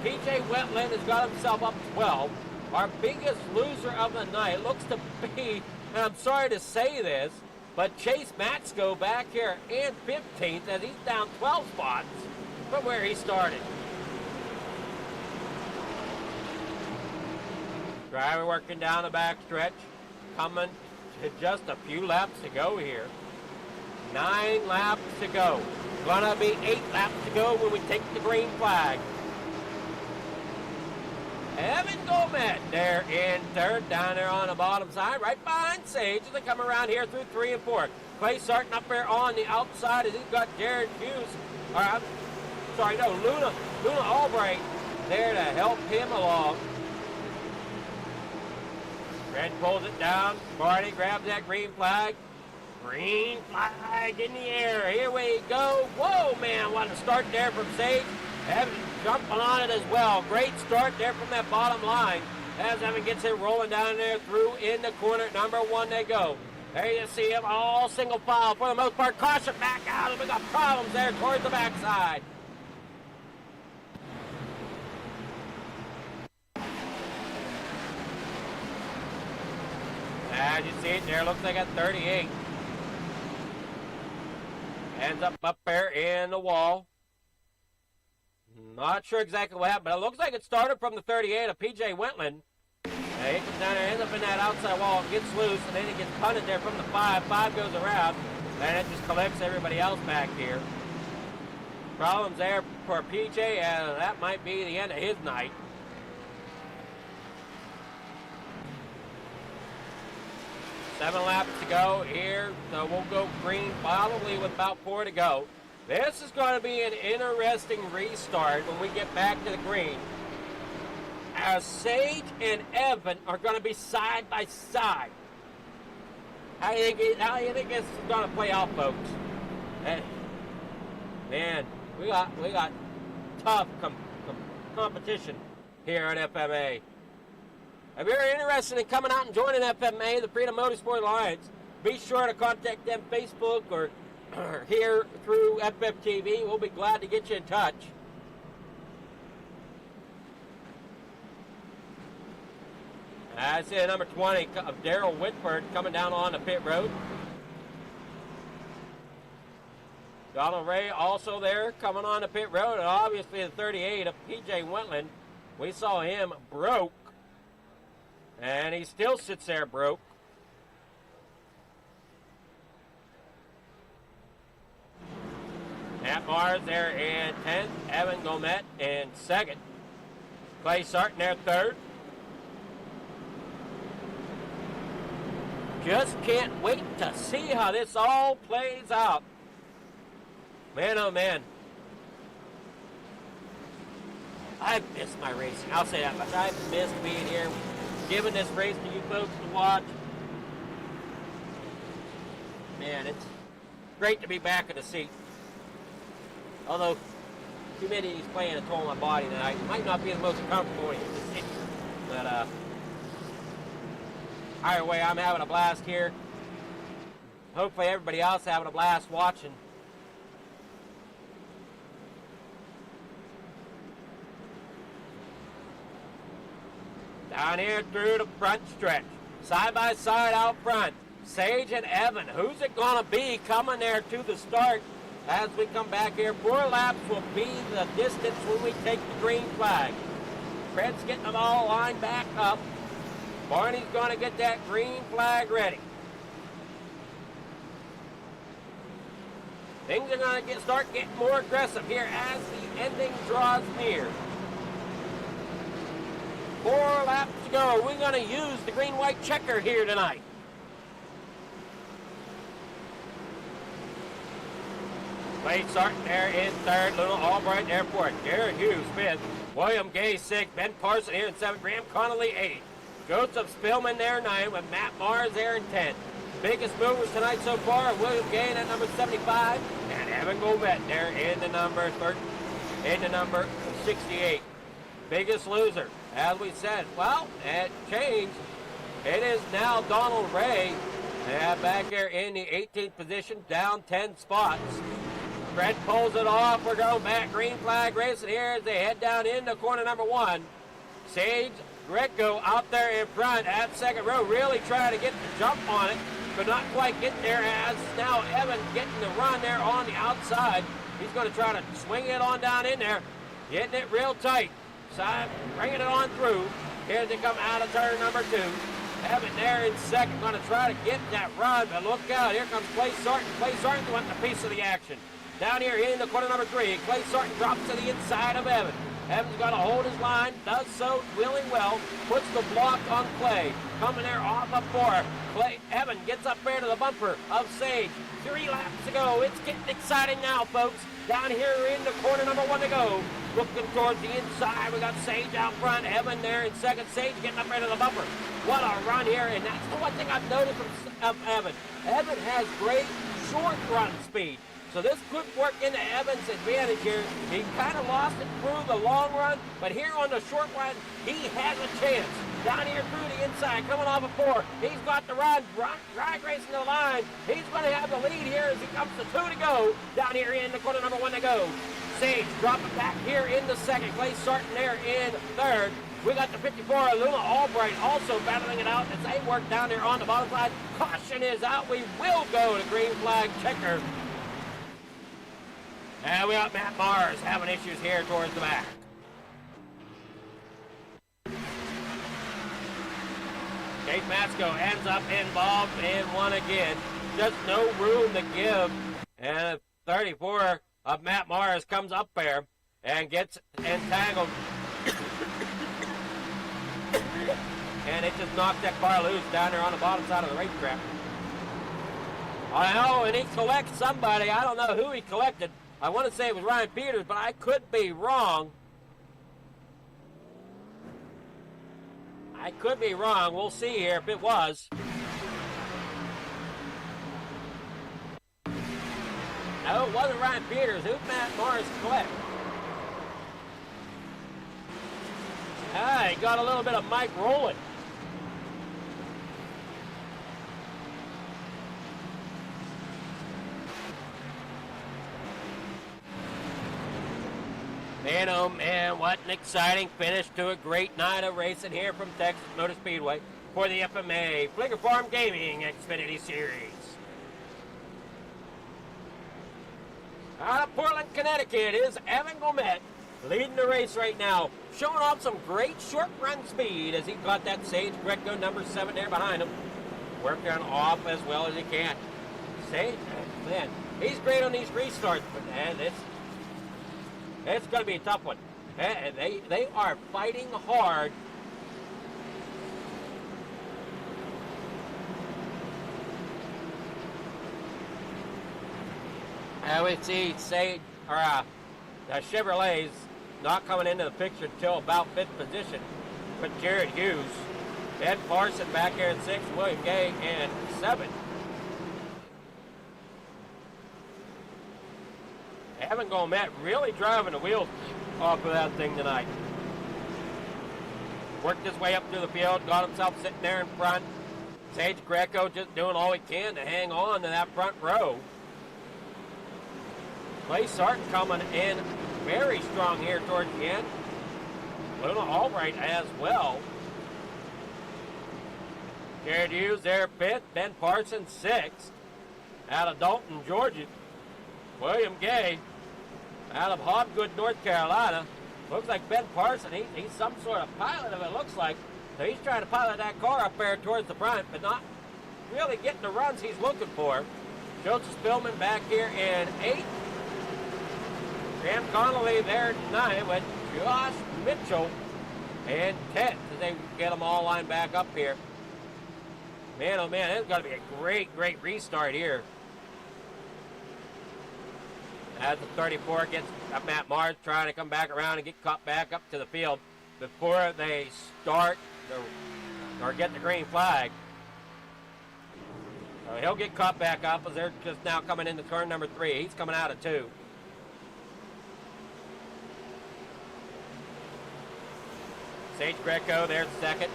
PJ Wetland has got himself up 12. Our biggest loser of the night looks to be, and I'm sorry to say this, but Chase Matsko back here in 15th as he's down 12 spots from where he started. Driver working down the back stretch, coming to just a few laps to go here. 9 laps to go. Gonna be 8 laps to go when we take the green flag. Evan Gomet there in third, down there on the bottom side, right behind Sage as they come around here through 3 and 4. Clay Sarton up there on the outside as he's got Jared Hughes, Luna Albright there to help him along. Red pulls it down. Marty grabs that green flag. Green flag in the air. Here we go. Whoa, man, what a start there from Sage. Evan jumping on it as well. Great start there from that bottom line as Evan gets it rolling down there through in the corner. Number 1 they go. There you see him all single file for the most part. Caution back out, and we got problems there towards the backside. As you see it there, looks like at 38. Ends up there in the wall. Not sure exactly what happened, but it looks like it started from the 38 of PJ Wentland. He comes down there, ends up in that outside wall, gets loose, and then he gets punted there from the 5. 5 goes around, and it just collects everybody else back here. Problems there for PJ, and that might be the end of his night. Seven laps to go here, so we'll go green probably with about 4 to go. This is going to be an interesting restart when we get back to the green, as Sage and Evan are going to be side by side. How do you think this is going to play out, folks? Man, we got tough competition here at FMA. If you're interested in coming out and joining FMA, the Freedom Motorsport Alliance, be sure to contact them Facebook or here through FFTv. We'll be glad to get you in touch. I see number 20 of Daryl Whitford coming down on the pit road. Donald Ray also there coming on the pit road, and obviously the 38 of PJ Wentland. We saw him broke, and he still sits there broke. Matt Mars there in 10th. Evan Gomet in 2nd. Clay Sarton there 3rd. Just can't wait to see how this all plays out. Man, oh man. I've missed my racing. I'll say that much. I've missed being here, giving this race to you folks to watch. Man, it's great to be back in the seat. Although humidity is playing a toll on my body tonight. It might not be the most comfortable in the seat. But either way, I'm having a blast here. Hopefully everybody else having a blast watching. Down here through the front stretch. Side by side out front. Sage and Evan. Who's it going to be coming there to the start as we come back here? 4 laps will be the distance when we take the green flag. Fred's getting them all lined back up. Barney's going to get that green flag ready. Things are going to start getting more aggressive here as the ending draws near. 4 laps to go. We're going to use the green-white checker here tonight. Clay Sarton there in third. Little Albright there fourth. Jared Hughes fifth. William Gay sixth. Ben Parson here in seventh. Graham Connolly eighth. Joseph Spillman there ninth with Matt Mars there in 10th. Biggest movers tonight so far are William Gay at number 75 and Evan Gomet there in the number 68. Biggest loser, as we said, well, it changed. It is now Donald Ray back there in the 18th position, down 10 spots. Fred pulls it off. We're going back. Green flag racing here as they head down into corner number 1. Sage Greco out there in front at second row, really trying to get the jump on it, but not quite get there, as now Evan getting the run there on the outside. He's going to try to swing it on down in there, getting it real tight. Side, bringing it on through. Here they come out of turn number 2. Evan there in second, going to try to get that run, but look out, here comes Clay Sarton. Clay Sarton wanting a piece of the action. Down here in the corner number 3, Clay Sarton drops to the inside of Evan. Evan's going to hold his line, does so really well, puts the block on Clay. Coming there off of 4. Evan gets up there to the bumper of Sage. 3 laps to go. It's getting exciting now, folks. Down here in the corner number 1 to go. Looking towards the inside, we got Sage out front. Evan there in second. Sage getting up there to the bumper. What a run here, and that's the one thing I've noticed of Evan. Evan has great short run speed. So this could work into Evan's advantage here. He kind of lost it through the long run, but here on the short run, he has a chance. Down here through the inside, coming off of 4. He's got the run, drag racing the line. He's going to have the lead here as he comes to 2 to go. Down here in the corner number 1 to go. Sage dropping back here in the second. Clay Sarton there in third. We got the 54, Luna Albright also battling it out as they work down there on the bottom side. Caution is out. We will go to green flag checker. And we got Matt Mars having issues here towards the back. Chase Matsko ends up involved in one again. Just no room to give. And 34 of Matt Mars comes up there and gets entangled. And it just knocked that car loose down there on the bottom side of the racetrack. I know, and he collects somebody. I don't know who he collected. I want to say it was Ryan Peters, but I could be wrong. I could be wrong. We'll see here if it was. No, it wasn't Ryan Peters. Who'd Matt Morris collect? He got a little bit of Mike Rowland. Man, oh man, what an exciting finish to a great night of racing here from Texas Motor Speedway for the FMA Flicker Farm Gaming Xfinity Series. Out of Portland, Connecticut is Evan Gomet leading the race right now, showing off some great short run speed as he got that Sage Greco number 7 there behind him. Working off as well as he can. Sage, man, he's great on these restarts, but man, it's going to be a tough one. And they are fighting hard. And we see the Chevrolets not coming into the picture until about 5th position. But Jared Hughes, Ben Parson back there in 6th, William Gay in 7th. Evan Gomet really driving the wheels off of that thing tonight. Worked his way up through the field, got himself sitting there in front. Sage Greco just doing all he can to hang on to that front row. Clay Sarton coming in very strong here towards the end. Luna Albright as well. Jared Hughes there 5th, Ben Parsons 6th. Out of Dalton, Georgia, William Gay. Out of Hobgood, North Carolina. Looks like Ben Parson, he's some sort of pilot of it looks like. So he's trying to pilot that car up there towards the front, but not really getting the runs he's looking for. Joseph Spillman back here in 8th. Graham Connolly there in 9th with Josh Mitchell in 10th as they get them all lined back up here. Man, oh man, it's going to be a great, great restart here. As the 34 gets Matt Mars trying to come back around and get caught back up to the field before they start or get the green flag. So he'll get caught back up as they're just now coming into turn number 3. He's coming out of 2. Sage Greco there's second.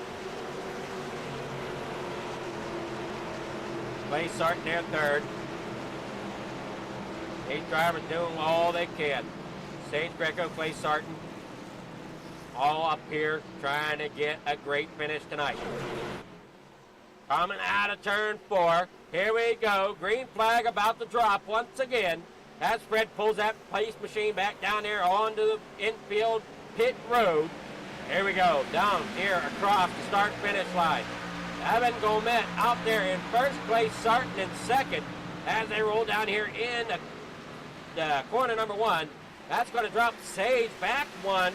Clay Sarton there third. 8 drivers doing all they can. Sage Greco, Clay Sarton, all up here trying to get a great finish tonight. Coming out of turn 4. Here we go. Green flag about to drop once again as Fred pulls that pace machine back down there onto the infield pit road. Here we go. Down here across the start-finish line. Evan Gomet out there in first, Clay Sarton in second as they roll down here in the corner number 1. That's going to drop Sage back 1.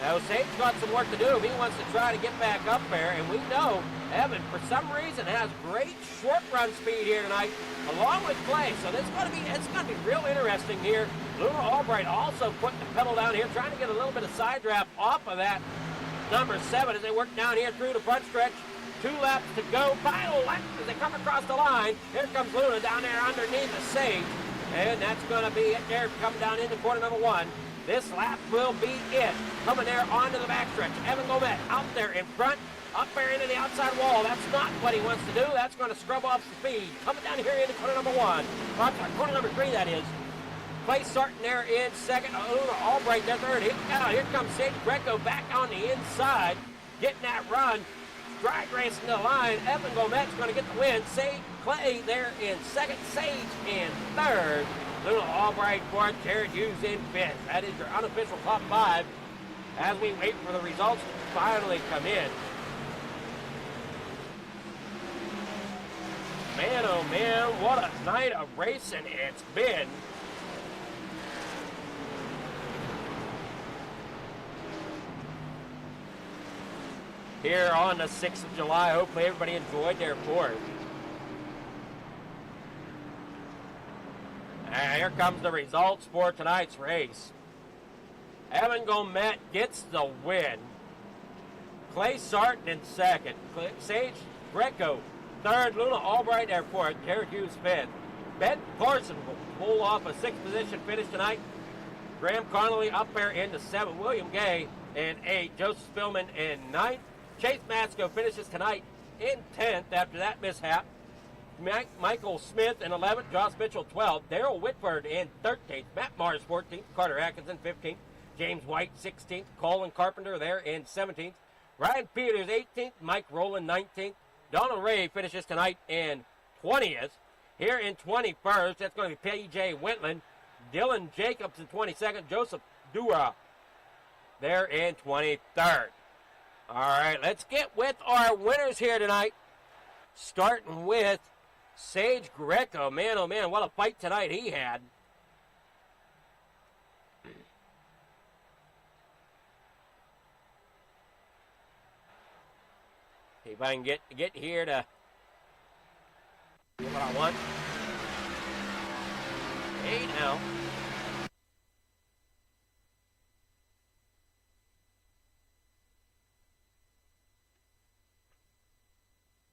Now, Sage's got some work to do. He wants to try to get back up there, and we know Evan, for some reason, has great short run speed here tonight, along with Clay. So it's going to be real interesting here. Luna Albright also putting the pedal down here, trying to get a little bit of side draft off of that number 7 as they work down here through the front stretch. 2 laps to go. Final lap as they come across the line. Here comes Luna down there underneath the Sage. And that's going to be it there, coming down into corner number 1. This lap will be it. Coming there onto the backstretch. Evan Gomet out there in front, up there into the outside wall. That's not what he wants to do. That's going to scrub off speed. Coming down here into corner number 1. Corner number 3, that is. Clay Sarton there in second. Luna Albright there third. Here comes Sage Greco back on the inside, getting that run. Drag racing the line. Evan Gomet's going to get the win. Clay there in second. Sage in third. Luna Albright fourth. Jared Hughes in fifth. That is your unofficial top 5 as we wait for the results to finally come in. Man, oh man, what a night of racing it's been. Here on the 6th of July. Hopefully everybody enjoyed their 4th. And here comes the results for tonight's race. Evan Gomet gets the win. Clay Sarton in second. Sage Greco third. Luna Albright there fourth. Jared Hughes fifth. Ben Carson will pull off a 6th position finish tonight. Graham Connolly up there in the 7th. William Gay in 8th. Joseph Spillman in 9th. Chase Matsko finishes tonight in 10th after that mishap. Michael Smith in 11th. Josh Mitchell 12th. Darrell Whitford in 13th. Matt Mars 14th. Carter Atkinson 15th. James White 16th. Colin Carpenter there in 17th. Ryan Peters 18th. Mike Rowland 19th. Donald Ray finishes tonight in 20th. Here in 21st, that's going to be P.J. Wentland. Dylan Jacobs in 22nd. Joseph Dura there in 23rd. All right, let's get with our winners here tonight. Starting with Sage Greco. Man, oh man, what a fight tonight he had. See if I can get here to get what I want. Hey now.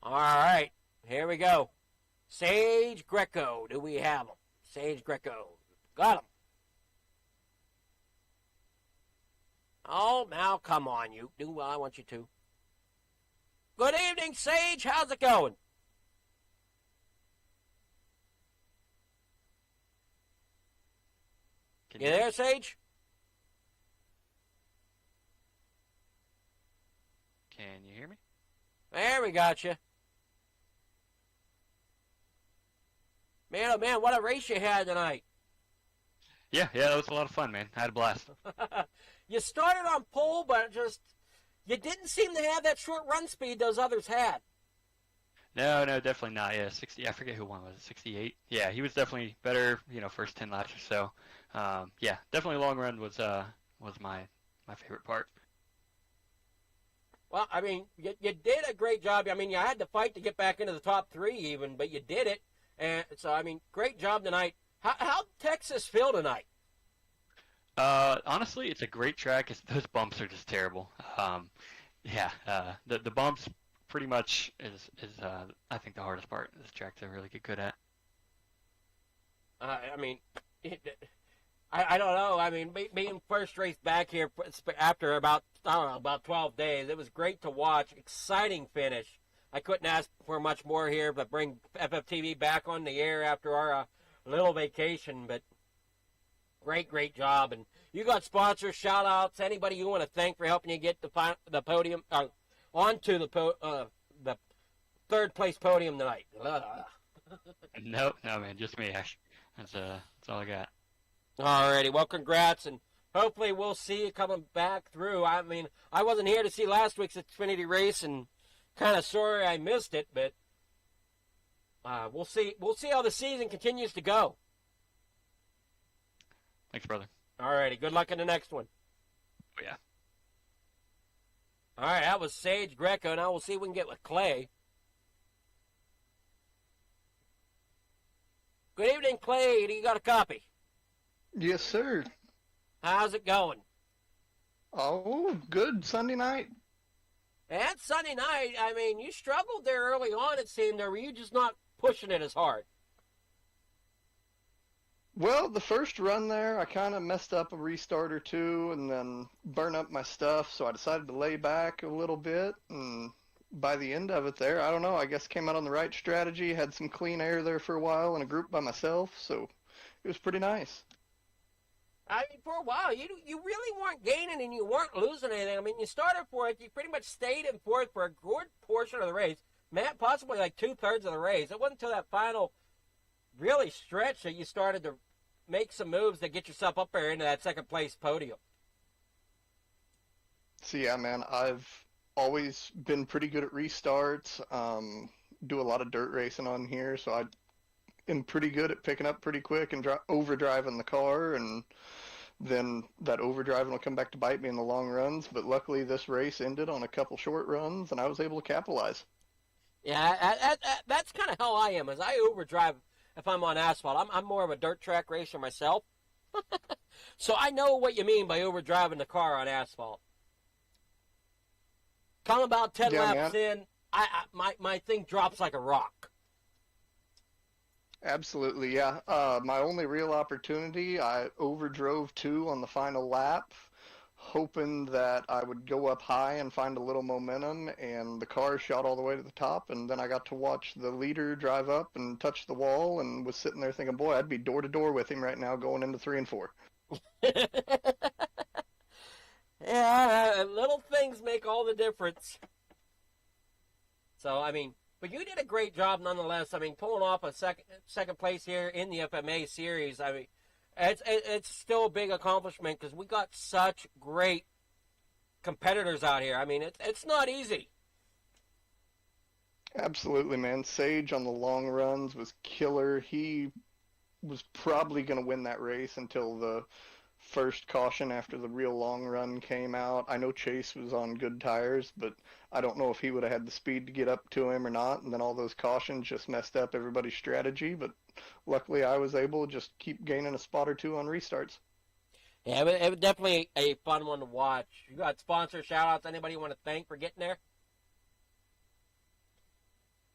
All right, here we go. Sage Greco. Do we have him? Sage Greco. Got him. Oh, now come on, you. Do what I want you to. Good evening, Sage. How's it going? You there, Sage? Can you hear me? There we got you. Man, oh man, what a race you had tonight. Yeah, that was a lot of fun, man. I had a blast. You started on pole, but you didn't seem to have that short run speed those others had. No, no, definitely not. Yeah, 60. I forget who won. Was it 68? Yeah, he was definitely better. First 10 laps or so. Yeah, definitely long run was my favorite part. Well, I mean, you did a great job. I mean, you had to fight to get back into the top three even, but you did it. And so, I mean, great job tonight. How'd Texas feel tonight? Honestly, it's a great track. Those bumps are just terrible. Yeah, the bumps pretty much is I think the hardest part. This track to really get good at. I mean, I don't know. I mean, being first race back here after about, I don't know, about 12 days, it was great to watch. Exciting finish. I couldn't ask for much more here, but bring FFTv back on the air after our little vacation. But great job. And you got sponsors, shout outs, anybody you want to thank for helping you get the podium, onto the third place podium tonight. No, no, man, just me, Ash. That's all I got. Alrighty, well, congrats, and hopefully we'll see you coming back through. I mean, I wasn't here to see last week's Xfinity race, and kind of sorry I missed it, but we'll see. We'll see how the season continues to go. Thanks, brother. Alrighty, good luck in the next one. Oh, yeah. All right, that was Sage Greco. Now we'll see if we can get with Clay. Good evening, Clay. Do you got a copy? Yes, sir. How's it going? Oh, good Sunday night. And Sunday night, I mean, you struggled there early on, it seemed. Or were you just not pushing it as hard? Well, the first run there, I kind of messed up a restart or two and then burned up my stuff, so I decided to lay back a little bit. And by the end of it there, I don't know, I guess came out on the right strategy, had some clean air there for a while in a group by myself, so it was pretty nice. I mean, for a while, you really weren't gaining and you weren't losing anything. I mean, you started fourth. You pretty much stayed in fourth for a good portion of the race. Matt, possibly like 2/3 of the race. It wasn't until that final really stretch that you started to make some moves to get yourself up there into that second place podium. So yeah, man, I've always been pretty good at restarts. Do a lot of dirt racing on here, so I am pretty good at picking up pretty quick and overdriving the car, and then that overdriving will come back to bite me in the long runs. But luckily, this race ended on a couple short runs, and I was able to capitalize. Yeah, that's kind of how I am. As I overdrive if I'm on asphalt. I'm more of a dirt track racer myself, so I know what you mean by overdriving the car on asphalt. Come about 10 laps in, my thing drops like a rock. Absolutely, yeah. My only real opportunity, I overdrove 2 on the final lap, hoping that I would go up high and find a little momentum, and the car shot all the way to the top, and then I got to watch the leader drive up and touch the wall, and was sitting there thinking, boy, I'd be door to door with him right now going into 3 and 4. Yeah, little things make all the difference. So, I mean, but you did a great job nonetheless. I mean, pulling off a second place here in the FMA series, I mean, it's still a big accomplishment because we got such great competitors out here. I mean, it's not easy. Absolutely, man. Sage on the long runs was killer. He was probably going to win that race until the first caution after the real long run came out. I know Chase was on good tires, but I don't know if he would have had the speed to get up to him or not, and then all those cautions just messed up everybody's strategy, but luckily I was able to just keep gaining a spot or two on restarts. Yeah, it was definitely a fun one to watch. You got sponsor shout-outs, anybody you want to thank for getting there?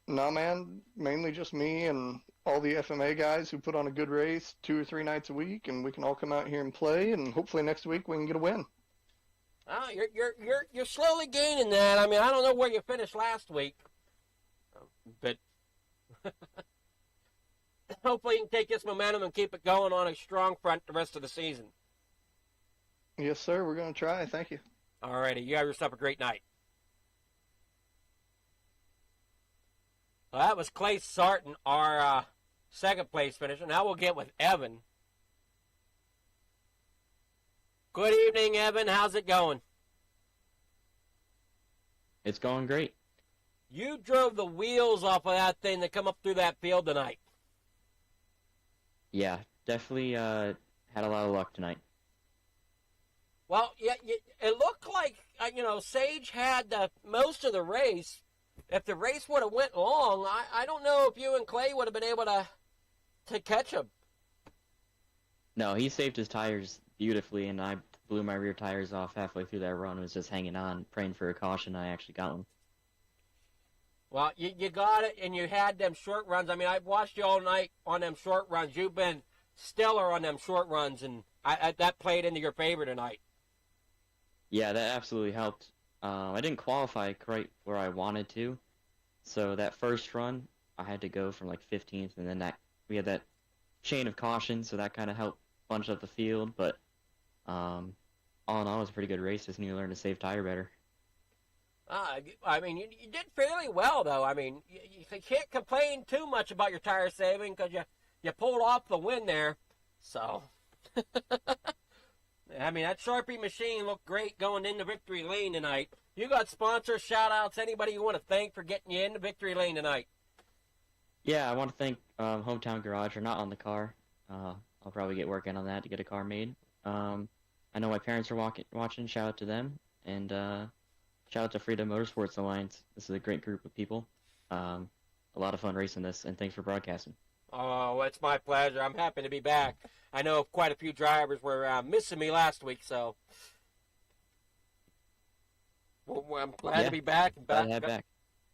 No, man, mainly just me and all the FMA guys who put on a good race 2 or 3 nights a week, and we can all come out here and play, and hopefully next week we can get a win. Oh, you're slowly gaining that. I mean, I don't know where you finished last week, but hopefully you can take this momentum and keep it going on a strong front the rest of the season. Yes, sir. We're going to try. Thank you. All righty. You have yourself a great night. Well, that was Clay Sarton, our second place finisher. Now we'll get with Evan. Good evening, Evan. How's it going? It's going great. you drove the wheels off of that thing to come up through that field tonight. Yeah, definitely had a lot of luck tonight. Well, yeah, it looked like, Sage had most of the race. If the race would have went long, I don't know if you and Clay would have been able to catch him. No, he saved his tires beautifully, and I blew my rear tires off halfway through that run. Was just hanging on, praying for a caution. I actually got one. Well, you got it, and you had them short runs. I mean, I've watched you all night on them short runs. You've been stellar on them short runs, and that played into your favor tonight. Yeah, that absolutely helped. I didn't qualify quite where I wanted to, so that first run, I had to go from like 15th, and then we had that chain of caution, so that kind of helped bunch up the field, but all in all, it was a pretty good race. Just need to learn to save tire better. I mean, you did fairly well, though. I mean, you can't complain too much about your tire saving because you pulled off the win there. So, I mean, that Sharpie machine looked great going into victory lane tonight. You got sponsors, shout-outs, anybody you want to thank for getting you into victory lane tonight? Yeah, I want to thank Hometown Garage. They're not on the car. I'll probably get working on that to get a car made. I know my parents are watching. Shout out to them. And shout out to Freedom Motorsports Alliance. This is a great group of people. A lot of fun racing this, and thanks for broadcasting. Oh, it's my pleasure. I'm happy to be back. I know quite a few drivers were missing me last week, so I'm glad to be back. Glad to have back.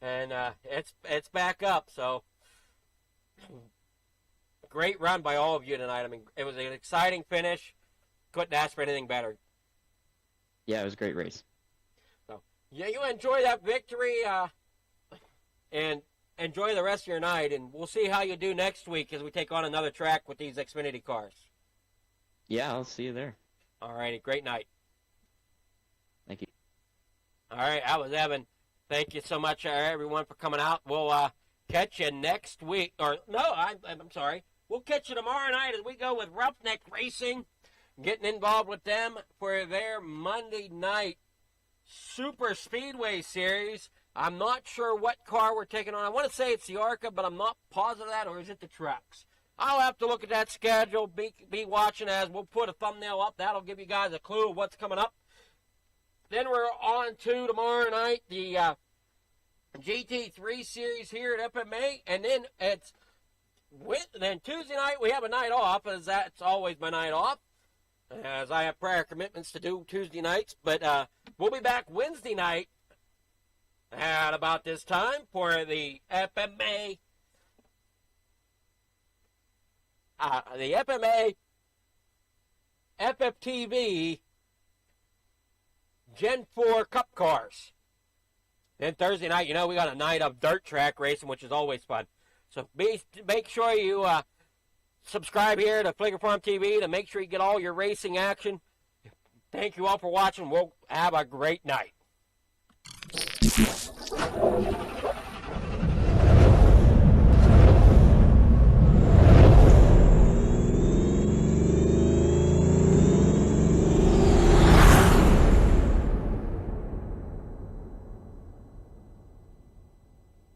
And it's back up, so great run by all of you tonight. I mean, it was an exciting finish. Couldn't ask for anything better. Yeah, it was a great race. So, yeah, you enjoy that victory, and enjoy the rest of your night, and we'll see how you do next week as we take on another track with these Xfinity cars. Yeah, I'll see you there. All righty, great night. Thank you. All right, I was Evan. Thank you so much, everyone, for coming out. We'll catch you next week. Or, no, I'm sorry. We'll catch you tomorrow night as we go with Roughneck Racing, getting involved with them for their Monday night Super Speedway Series. I'm not sure what car we're taking on. I want to say it's the ARCA, but I'm not positive of that, or is it the trucks? I'll have to look at that schedule, be watching as we'll put a thumbnail up. That'll give you guys a clue of what's coming up. Then we're on to tomorrow night, the GT3 Series here at FMA, and then Tuesday night we have a night off, as that's always my night off, as I have prior commitments to do Tuesday nights. But we'll be back Wednesday night at about this time for the FMA FFTv Gen 4 Cup Cars. Then Thursday night, we got a night of dirt track racing, which is always fun. So make sure you subscribe here to Flicker Farm TV to make sure you get all your racing action. Thank you all for watching. We'll have a great night.